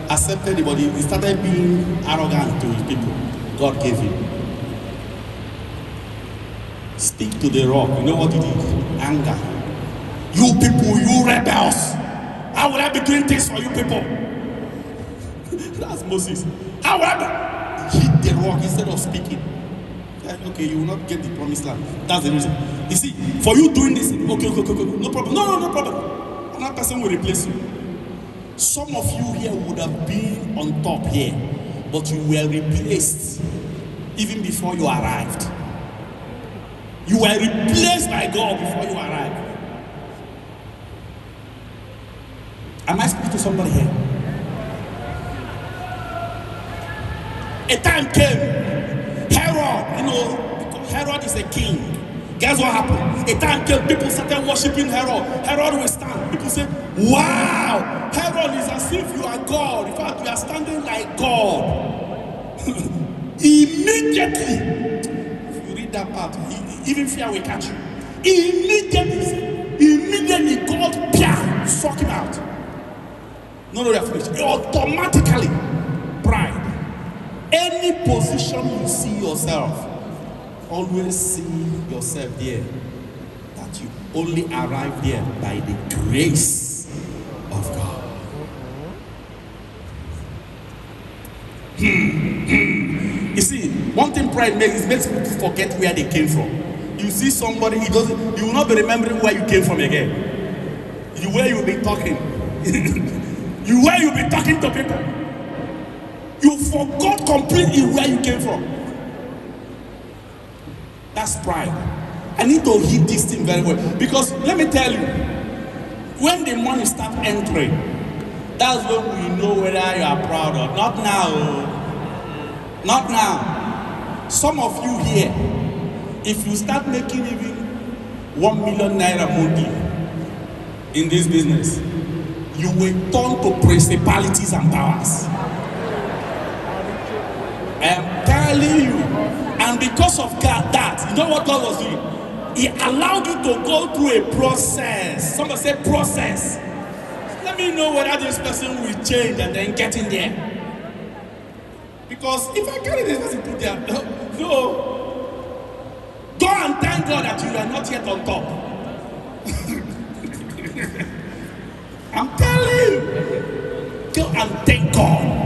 accepted it, but he started being arrogant to his people. God gave him. Stick to the rock. You know what it is? Anger. You people, you rebels. How would I be doing things for you people? That's Moses. How would I hit the rock instead of speaking? Okay, you will not get the promised land. That's the reason. You see, for you doing this, okay, no problem. No problem. Another person will replace you. Some of you here would have been on top here, but you were replaced even before you arrived. You were replaced by God before you arrived. Am I speaking to somebody here? A time came, Herod, Herod is a king. Guess what happened? A time came, people started worshiping Herod. Herod will stand. People say, wow, Herod is as if you are God. In fact, you are standing like God. Immediately, if you read that part, even fear will catch you. Immediately God suck him out. No, they are finished. Automatically, pride. Any position you see yourself, always see yourself there. That you only arrive there by the grace of God. You see, one thing pride makes people forget where they came from. You see somebody, you will not be remembering where you came from again. Where you'll be talking. Where you'll be talking to people. You forgot completely where you came from. That's pride. I need to hit this thing very well. Because let me tell you, when the money starts entering, that's when we know whether you are proud or not. Now. Not now. Some of you here, if you start making even 1 million naira monthly in this business, you will turn to principalities and powers. I am telling you. And because of that, you know what God was doing? He allowed you to go through a process. Somebody say process. Let me know whether this person will change and then get in there. Because if I carry this person put there, no. Go and thank God that you are not yet on top. I'm telling you. Go and thank God.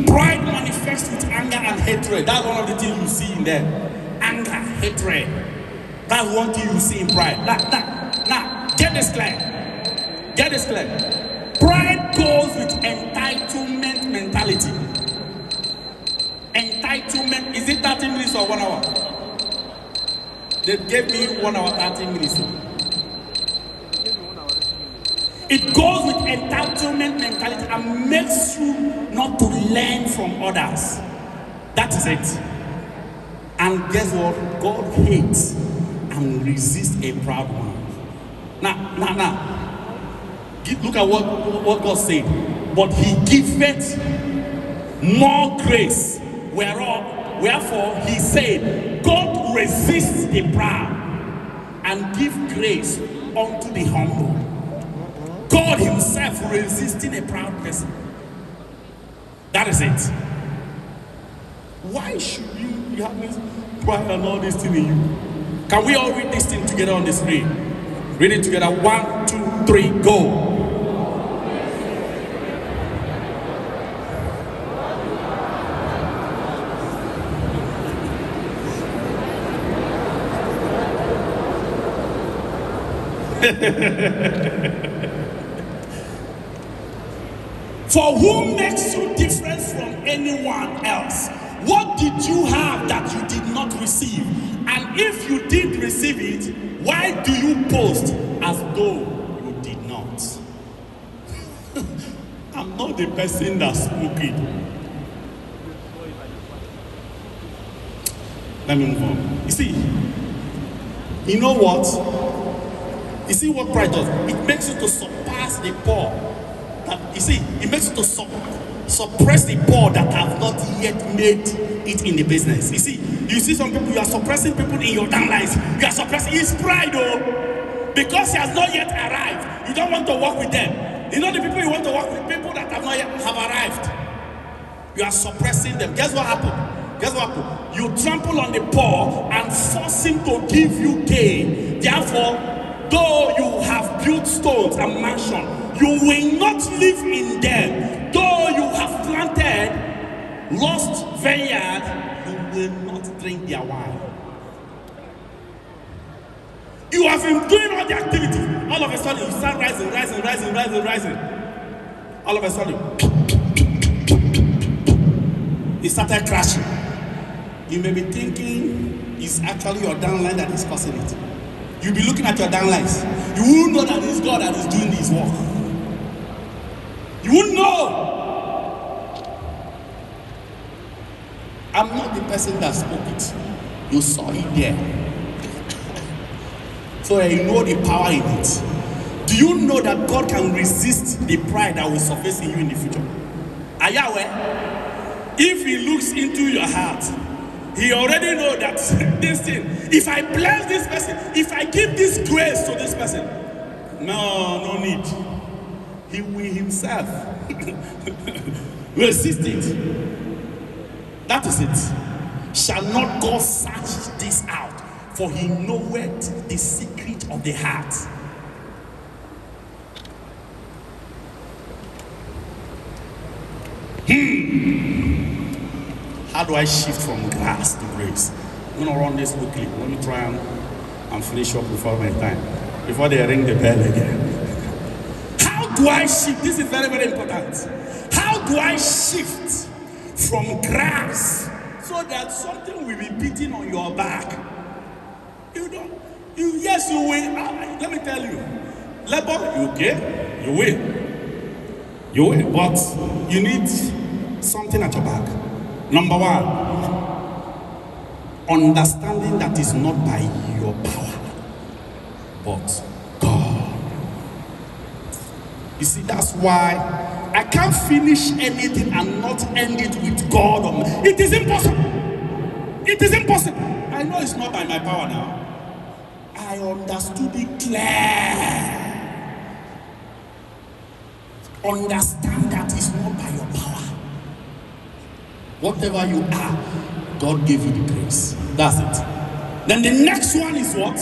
Pride manifests with anger and hatred. That's one of the things you see in there. Anger, hatred. That's one thing you see in pride. Now, get this clear. Get this clear. Pride goes with entitlement mentality. Entitlement, is it 30 minutes or 1 hour? They gave me 1 hour, 30 minutes. It goes with entitlement mentality and makes you not to learn from others. That is it. And guess what? God hates and resists a proud man. Now. Look at what God said. But he giveth more grace. Wherefore he said, God resists the proud and give grace unto the humble. God himself resisting a proud person. That is it. Why should you have this pride and all this thing in you? Can we all read this thing together on the screen? Read it together. 1, 2, 3, go. For who makes you different from anyone else? What did you have that you did not receive? And if you did receive it, why do you boast as though you did not? I'm not the person that spoke it. Let me move on. You see, you know what? You see what pride does? It makes you to surpass the poor. You see, it makes you to suppress the poor that have not yet made it in the business. You see some people, you are suppressing people in your downlines. You are suppressing his pride, though. Because he has not yet arrived. You don't want to work with them. You know the people you want to work with, people that have not yet have arrived. You are suppressing them. Guess what happened? You trample on the poor and force him to give you gain. Therefore, though you have built stones and mansions, you will not live in them. Though you have planted lost vineyard, you will not drink their wine. You have been doing all the activity. All of a sudden, you start rising. All of a sudden, it started crashing. You may be thinking it's actually your downline that is causing it. You'll be looking at your downlines. You won't know that it's God that is doing this work. You won't know. I'm not the person that spoke it. You saw it there. So you know the power in it. Do you know that God can resist the pride that will surface in you in the future? Are you aware? If he looks into your heart, he already knows that this thing, if I bless this person, if I give this grace to this person, no need. He will himself resist it. That is it. Shall not God search this out? For he knoweth the secret of the heart. How do I shift from grass to grace? I'm gonna run this quickly. Let me try and finish up before my time. Before they ring the bell again. How do I shift? This is very, very important. How do I shift from grass so that something will be beating on your back? Yes, you will. Let me tell you. Labor, you okay? You will. You will. But you need something at your back. Number one, understanding that is not by your power, but God. You see, that's why I can't finish anything and not end it with God. It is impossible. It is impossible. I know it's not by my power now. I understood it clear. Understand that it's not by your power. Whatever you are, God gave you the grace. That's it. Then the next one is what?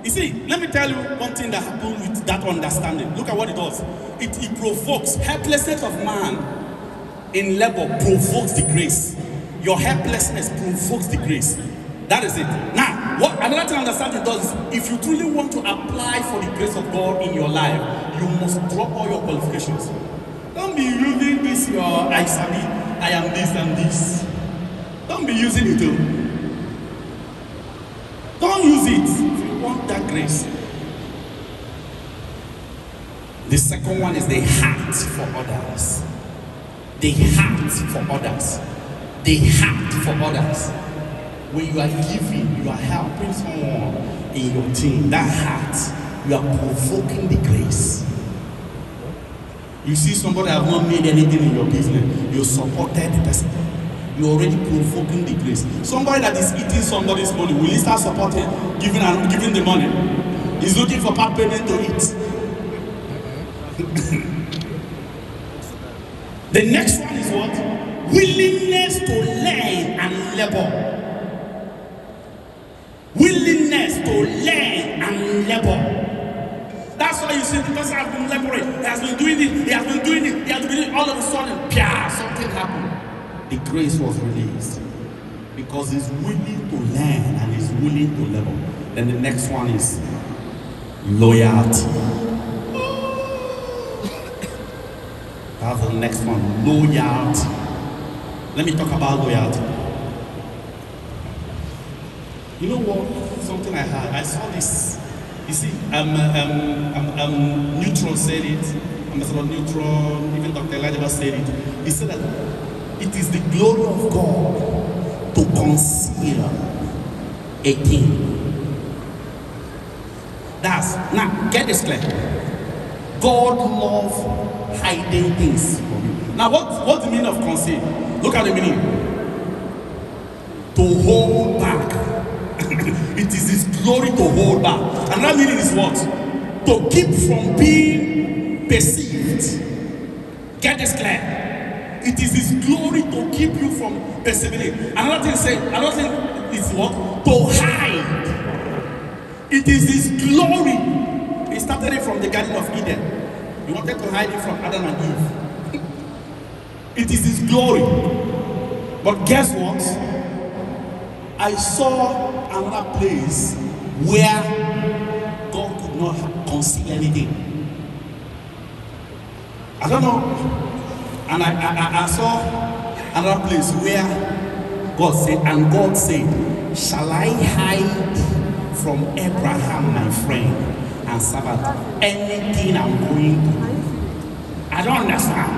You see, let me tell you one thing that happened with that understanding. Look at what it does. It provokes helplessness of man in labor, provokes the grace. Your helplessness provokes the grace. That is it. Now, what another thing understanding does is, if you truly want to apply for the grace of God in your life, you must drop all your qualifications. Don't be using this your I am this and this. Don't be using it too. Don't use it if you want that grace. The second one is the heart for others. The heart for others. The heart for others. When you are giving, you are helping someone in your team. That heart, you are provoking the grace. You see somebody have not made anything in your business, you supported the person. You're already provoking the grace. Somebody that is eating somebody's money, will he start supporting, giving the money? He's looking for part payment to eat. The next one is what? Willingness to learn and labor. Willingness to learn and labor. That's why you see the person has been laboring. He has been doing it. He has been doing it. He has been doing it. All of a sudden, something happened. The grace was released because he's willing to learn and he's willing to labor. Then the next one is loyalty. That's the next one. Loyalty. Let me talk about loyalty. You know what? Something I heard. I saw this. You see, Neutron said it, Ambassador Neutron, even Dr. Elijah said it. He said that it is the glory of God to conceal a thing. That's, now get this clear. God loves hiding things from you. Now what's the meaning of conceal? Look at the meaning. To hold back. It is his glory to hold back. Another meaning is what? To keep from being perceived. Get this clear. It is his glory to keep you from perceiving. Another thing is what? To hide. It is his glory. He started it from the Garden of Eden. He wanted to hide it from Adam and Eve. It is his glory. But guess what? I saw another place where God could not conceal anything. I don't know. And I saw another place where God said, shall I hide from Abraham, my friend, and servant, anything I'm going to do? I don't understand.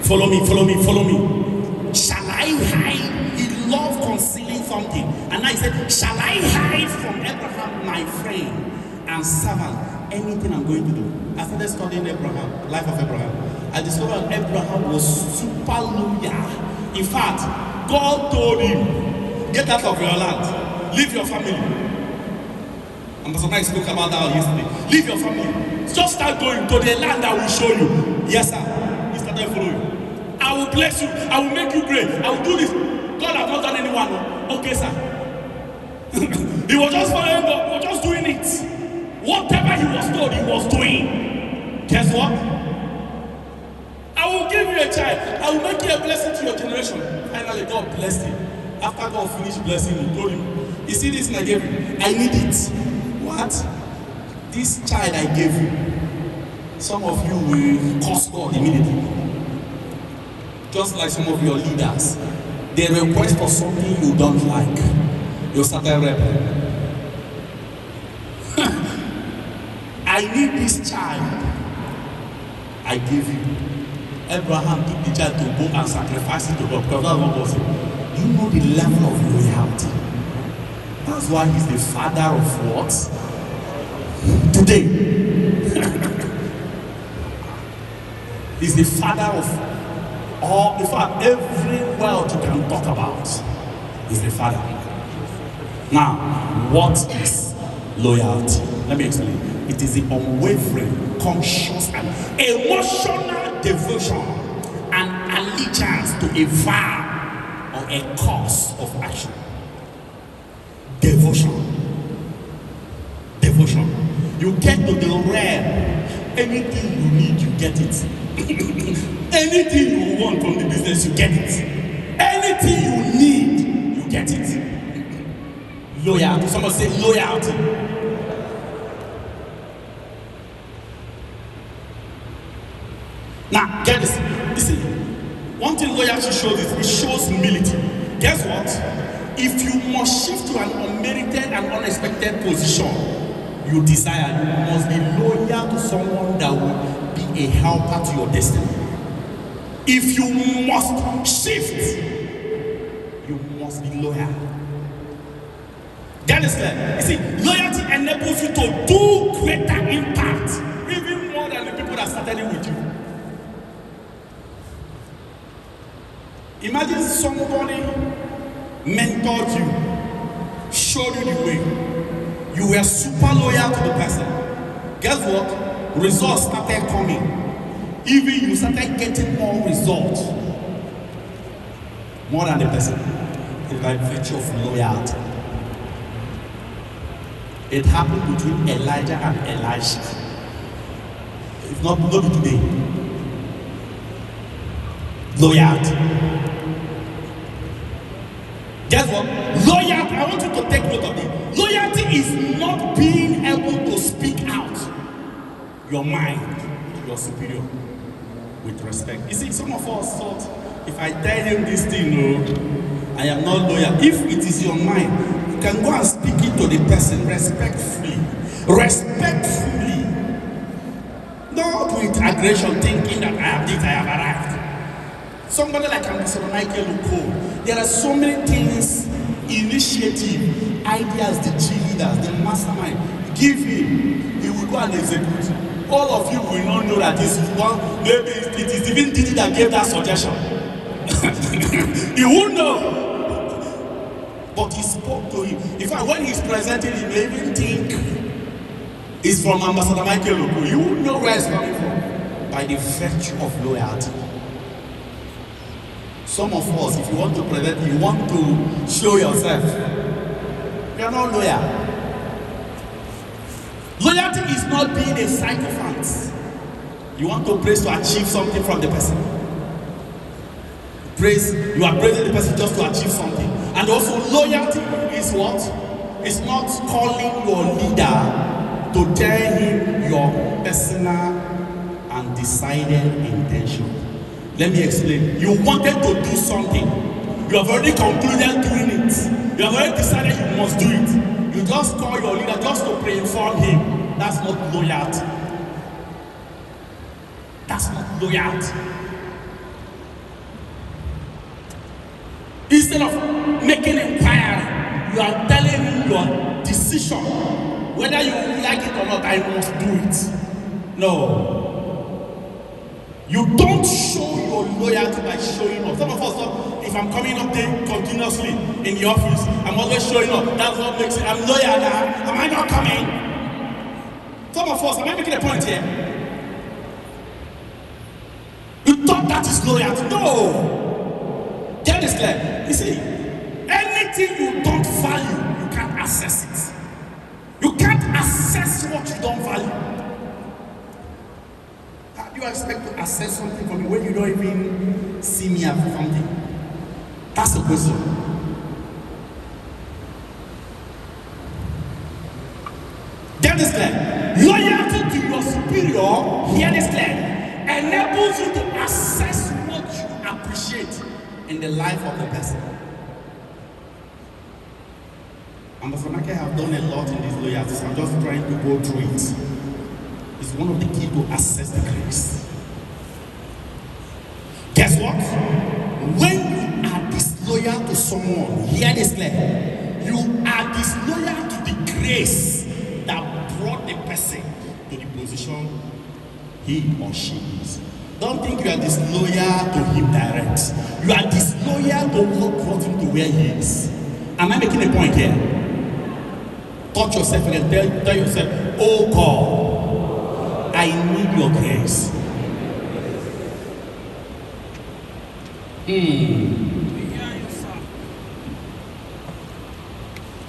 Follow me, follow me, follow me. Shall I hide? He loved concealing something. And now he said, shall I hide from Abraham, my friend and servant, anything I'm going to do? I started studying Abraham, life of Abraham. I discovered Abraham was super loyal. In fact, God told him, get out of your land, leave your family. And Pastor Mike spoke about that yesterday. Leave your family. Just start going to the land I will show you. Yes, sir. He started following. I will bless you. I will make you great. I will do this. God has not done anyone. Okay, sir. He was just following God. He was just doing it. Whatever he was told, he was doing. Guess what? I will give you a child. I will make you a blessing to your generation. Finally, God blessed him. After God finished blessing him, he told him, you see this thing I gave you? I need it. What? This child I gave you, some of you will curse God immediately. Just like some of your leaders. They request for something you don't like. You start a rebel. I need this child. I give you. Abraham took the child to go and sacrifice it to God. Because that's what God said. You know the level of loyalty. That's why he's the father of what? Today. He's the father of all, in fact, every wealth you can talk about is the father. Now, what is loyalty? Let me explain. It is the unwavering, conscious, and emotional devotion and allegiance to a vow or a course of action. Devotion. Devotion. You get to the realm. Anything you need, you get it. Anything you want from the business, you get it. Anything you need, you get it. Loyalty. Someone say loyalty. Now, get this. Listen. One thing loyalty shows is it shows humility. Guess what? If you must shift to an unmerited and unexpected position you desire, you must be loyal to someone that will be a helper to your destiny. If you must shift, you must be loyal. Get this clear? You see, loyalty enables you to do greater impact, even more than the people that started it with you. Imagine somebody mentored you, showed you the way. You were super loyal to the person. Guess what? Results started coming. Even you started getting more results. More than the person. It's by virtue of loyalty. It happened between Elijah and Elisha. It's not today. Loyalty. Guess what? Loyalty, I want you to take note of it. Loyalty is not being able to speak out your mind to your superior with respect. You see, some of us thought, if I tell him this thing, no, I am not loyal. If it is your mind, you can go and speak it to the person respectfully. Respectfully. Not with aggression, thinking that I have this, I have arrived. Somebody like Abalson there are so many things, initiative, ideas, the G leaders, the mastermind, give him, he will go and execute. All of you will not know that this is one, maybe it is even Didi that gave that suggestion. He won't know. But he spoke to him. In fact, when he's presenting, he may even think it's from Ambassador Michael Oko. You won't know where it's coming from. By the virtue of loyalty. Some of us, if you want to present, you want to show yourself. You are not loyal. Loyalty is not being a sycophant. You want to praise to achieve something from the person. Praise, you are praising the person just to achieve something. And also loyalty is what? It's not calling your leader to tell him your personal and decided intention. Let me explain. You wanted to do something. You have already concluded doing it. You have already decided you must do it. You just call your leader just to pre-inform him. That's not loyalty. That's not loyalty. Instead of making inquiry, you are telling him your decision. Whether you like it or not, I must do it. No. You don't show your loyalty by showing up. Some of us, if I'm coming up there continuously in the office, I'm always showing up. That's what makes it. I'm loyal now. Am I not coming? Some of us, am I making a point here? You thought that is loyalty. No. Get this clear. You see, anything you don't value, you can't access it. You can't access what you don't value. How do you expect to access something from me when you don't even see me as something? That's the question. Get this clear. Loyalty to your superior, hear this clear, enables you to access what you appreciate in the life of the person. And Mr. Michael have done a lot in these loyalties. I'm just trying to go through it. It's one of the key to access the grace. Guess what? When you are disloyal to someone, hear this clear, you are disloyal to the grace that brought the person to the position he or she is. Don't think you are disloyal to him direct. You are disloyal to what brought him to where he is. Am I making a point here? Touch yourself and tell yourself, oh God, I need your grace.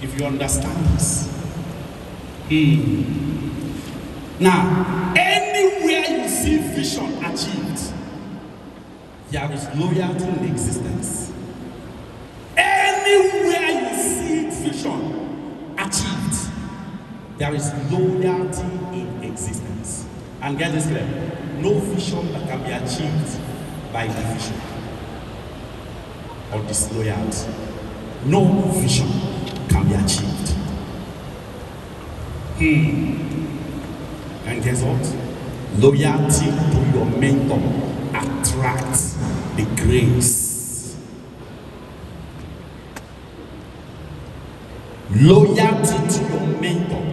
If you understand this. Now, anywhere you see vision achieved, there is loyalty in existence. Anywhere you see vision achieved, there is loyalty in existence. And get this clear, no vision that can be achieved by division or disloyalty. No vision can be achieved. And guess what? Loyalty to your mentor attracts the grace. Loyalty to your mentor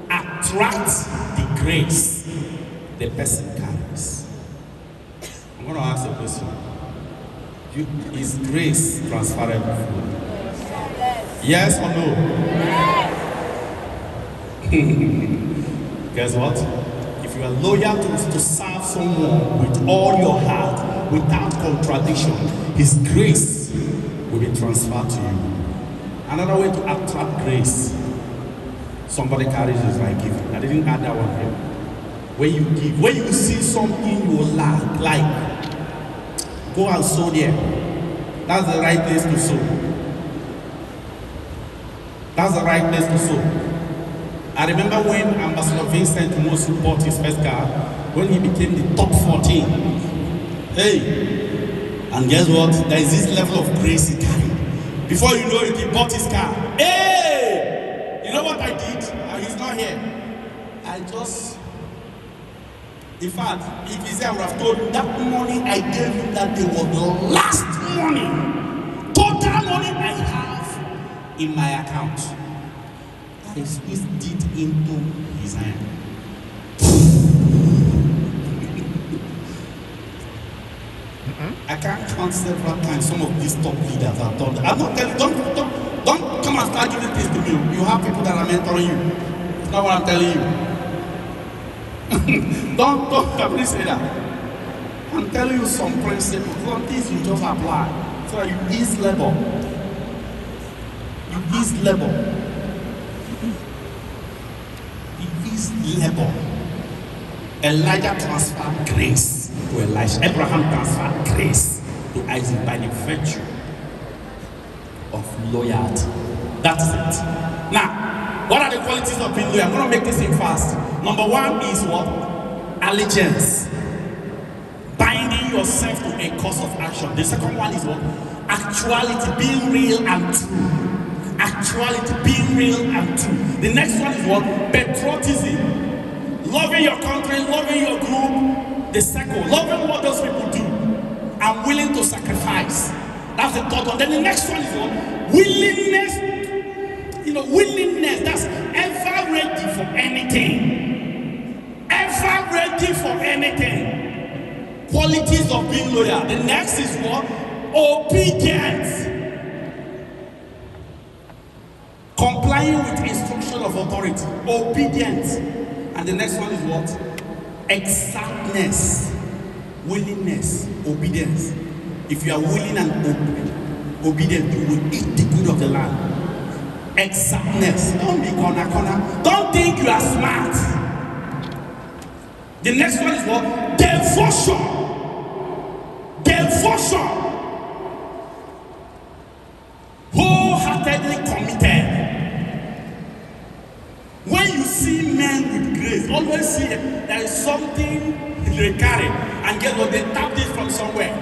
attracts the grace the person carries. I'm going to ask a question. Is grace transferable? Yes or no? Guess what? If you are loyal to serve someone with all your heart, without contradiction, his grace will be transferred to you. Another way to attract grace, somebody carries is like giving. I didn't add that one here. When you give, when you see something you like, go and sow there. That's the right place to sow. That's the right place to sow. I remember when Ambassador Vincent Mosu bought his first car, when he became the top 14. Hey, and guess what? There is this level of grace he carried. Before you know it, he bought his car. Hey! You know what I did? He's not here. I just, in fact, if he's here, I would have told him that money I gave him that day was the last money, total money I have in my account. I squeezed it into his hand. I can't count several times some of these top leaders have done that. I'm not telling you, don't come and start giving things to me. You have people that are mentoring you. It's not what I'm telling you. don't please say that. I'm telling you some principles, some things you just apply. So that you ease labor. You ease labor. Labor. Elijah transferred grace to Elisha. Abraham transferred grace to Isaac by the virtue of loyalty. That's it. Now, what are the qualities of being loyal? I'm going to make this thing fast. Number one is what? Allegiance. Binding yourself to a course of action. The second one is what? Actuality, being real and true. Actuality, being real and true. The next one is what? Patriotism. Loving your country, loving your group. The second, loving what those people do. I'm willing to sacrifice. That's the third one. Then the next one is what? Willingness. Willingness. That's ever ready for anything. Ever ready for anything. Qualities of being loyal. The next is what? Obedience. Complying with instruction of authority. Obedience. And the next one is what? Exactness. Willingness. Obedience. If you are willing and obedient, you will eat the good of the land. Exactness. Don't be corner. Don't think you are smart. The next one is what? Devotion. Wholeheartedly committed. When you see men with grace, always see there is something they carry. And guess what? They tap it from somewhere.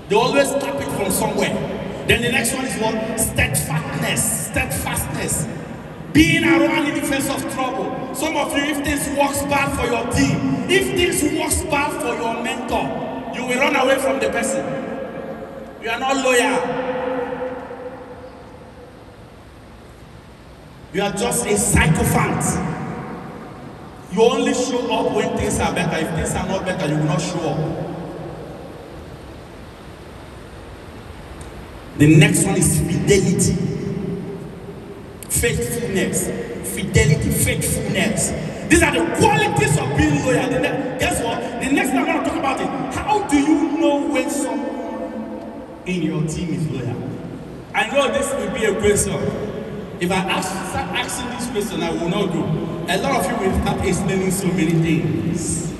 They always tap it from somewhere. Then the next one is what? Steadfastness. Being around in the face of trouble. Some of you, if things works bad for your team, if things works bad for your mentor, you will run away from the person. You are not loyal. You are just a sycophant. You only show up when things are better. If things are not better, you will not show up. The next one is fidelity. Faithfulness. These are the qualities of being loyal. Guess what? The next thing I want to talk about is how do you know when someone in your team is loyal? I know this will be a question. If I start asking this question, I will not go. A lot of you will start explaining so many things.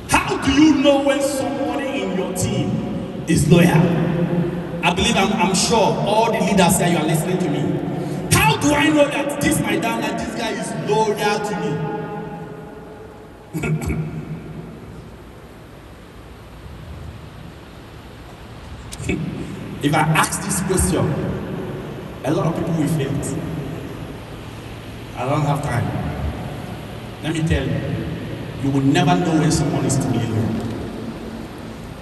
How do you know when somebody in your team is loyal? I believe, I'm sure all the leaders here, you are listening to me. How do I know that this my dad and this guy is loyal to me? If I ask this question, a lot of people will fail it. I don't have time. Let me tell you, you will never know when someone is truly loyal.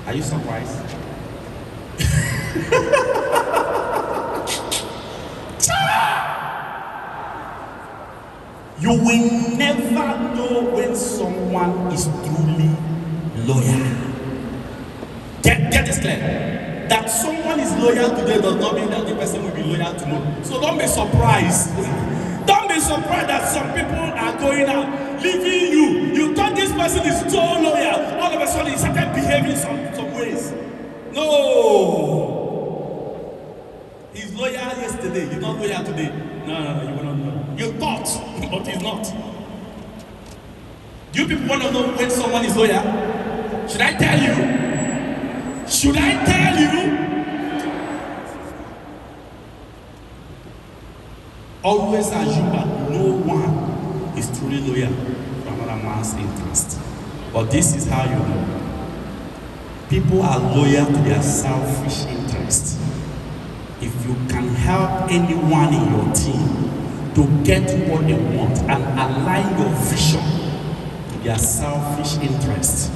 Are you surprised? You will never know when someone is truly loyal. Get this clear. That someone is loyal today does not mean that the person will be loyal tomorrow. So don't be surprised. Don't be surprised that some people are going out, leaving you. You thought this person is so loyal. All of a sudden he started behaving some ways. No. He's loyal yesterday. He's not loyal today. No, you will not know. You thought, but he's not. Do you people want to know when someone is loyal? Should I tell you? Always assume that no one is truly loyal to another man's interest. But this is how you know. People are loyal to their selfish interest. If you can help anyone in your team to get what they want and align your vision to their selfish interest,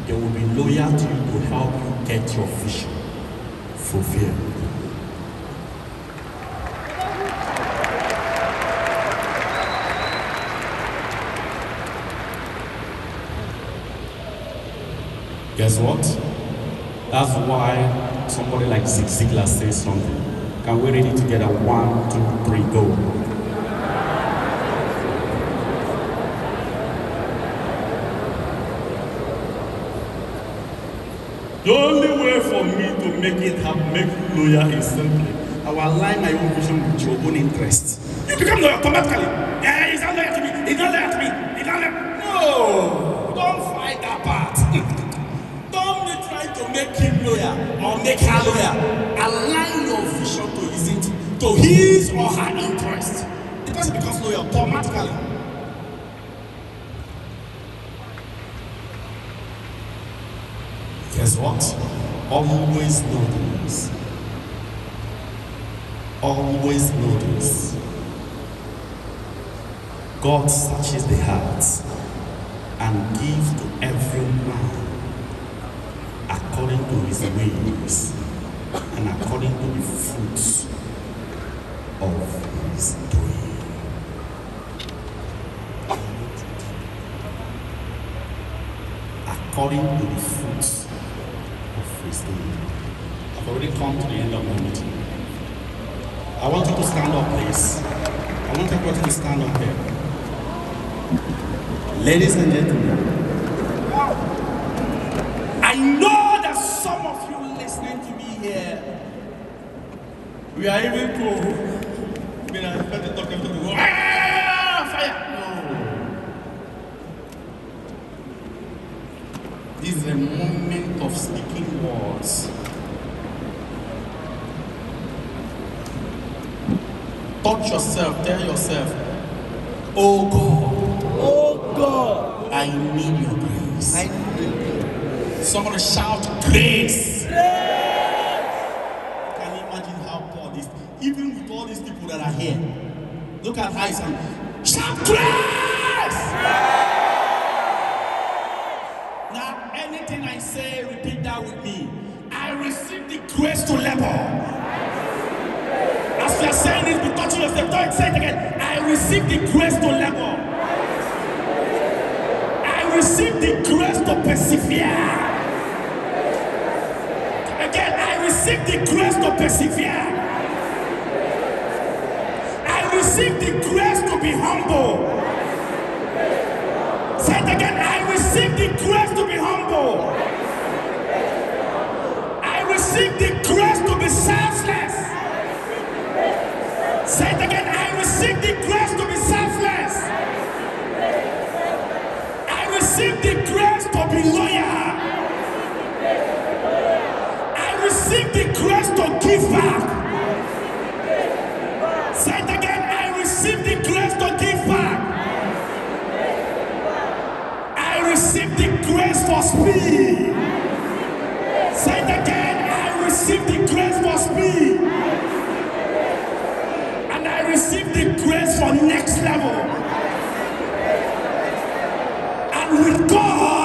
they will be loyal to you to help you get your vision fulfilled. Guess what? That's why somebody like Zig Ziglar says something. Can we read it together? 1, 2, 3, go. The only way for me to make it happen, make you loyal is simply I will align my own vision with your own interest. You become loyal automatically. Yeah, he's not loyal to me. He's not loyal to me. He's not loyal. No, don't fight that part. Don't be trying to make him loyal or make her loyal. Align your vision to his or her interest. The person becomes loyal automatically. Guess what? Always know this. Always know this. God searches the hearts and gives to every man according to his ways. and according to the fruits of his doing. According to the fruits of his doing. I've already come to the end of my meeting. I want you to stand up, please. I want everybody to stand up here. Ladies and gentlemen, I know that some of you listening to me here, we are even to, I expect to talk to go, fire! No. This is a moment of speaking words. Touch yourself, tell yourself, oh God, I need your grace. Somebody shout grace. Can you imagine how poor this, even with all these people that are here, look at eyes and shout grace. Now anything I say, repeat that with me. I receive the grace to labor. As you are saying this, be touching yourself. Don't say it again. I receive the grace to labor. I receive the grace to persevere. Again, I receive the grace to persevere. I receive the grace to be humble. Say it again. I receive the grace to be humble. I receive the grace to be selfless. Say it again. I receive the grace to be selfless. I receive the grace to be loyal. I receive the grace to give back. Say it again. I receive the grace to give back. I receive the grace for speed. Say it again. I receive the grace for speed. I receive the grace for next level. And with God,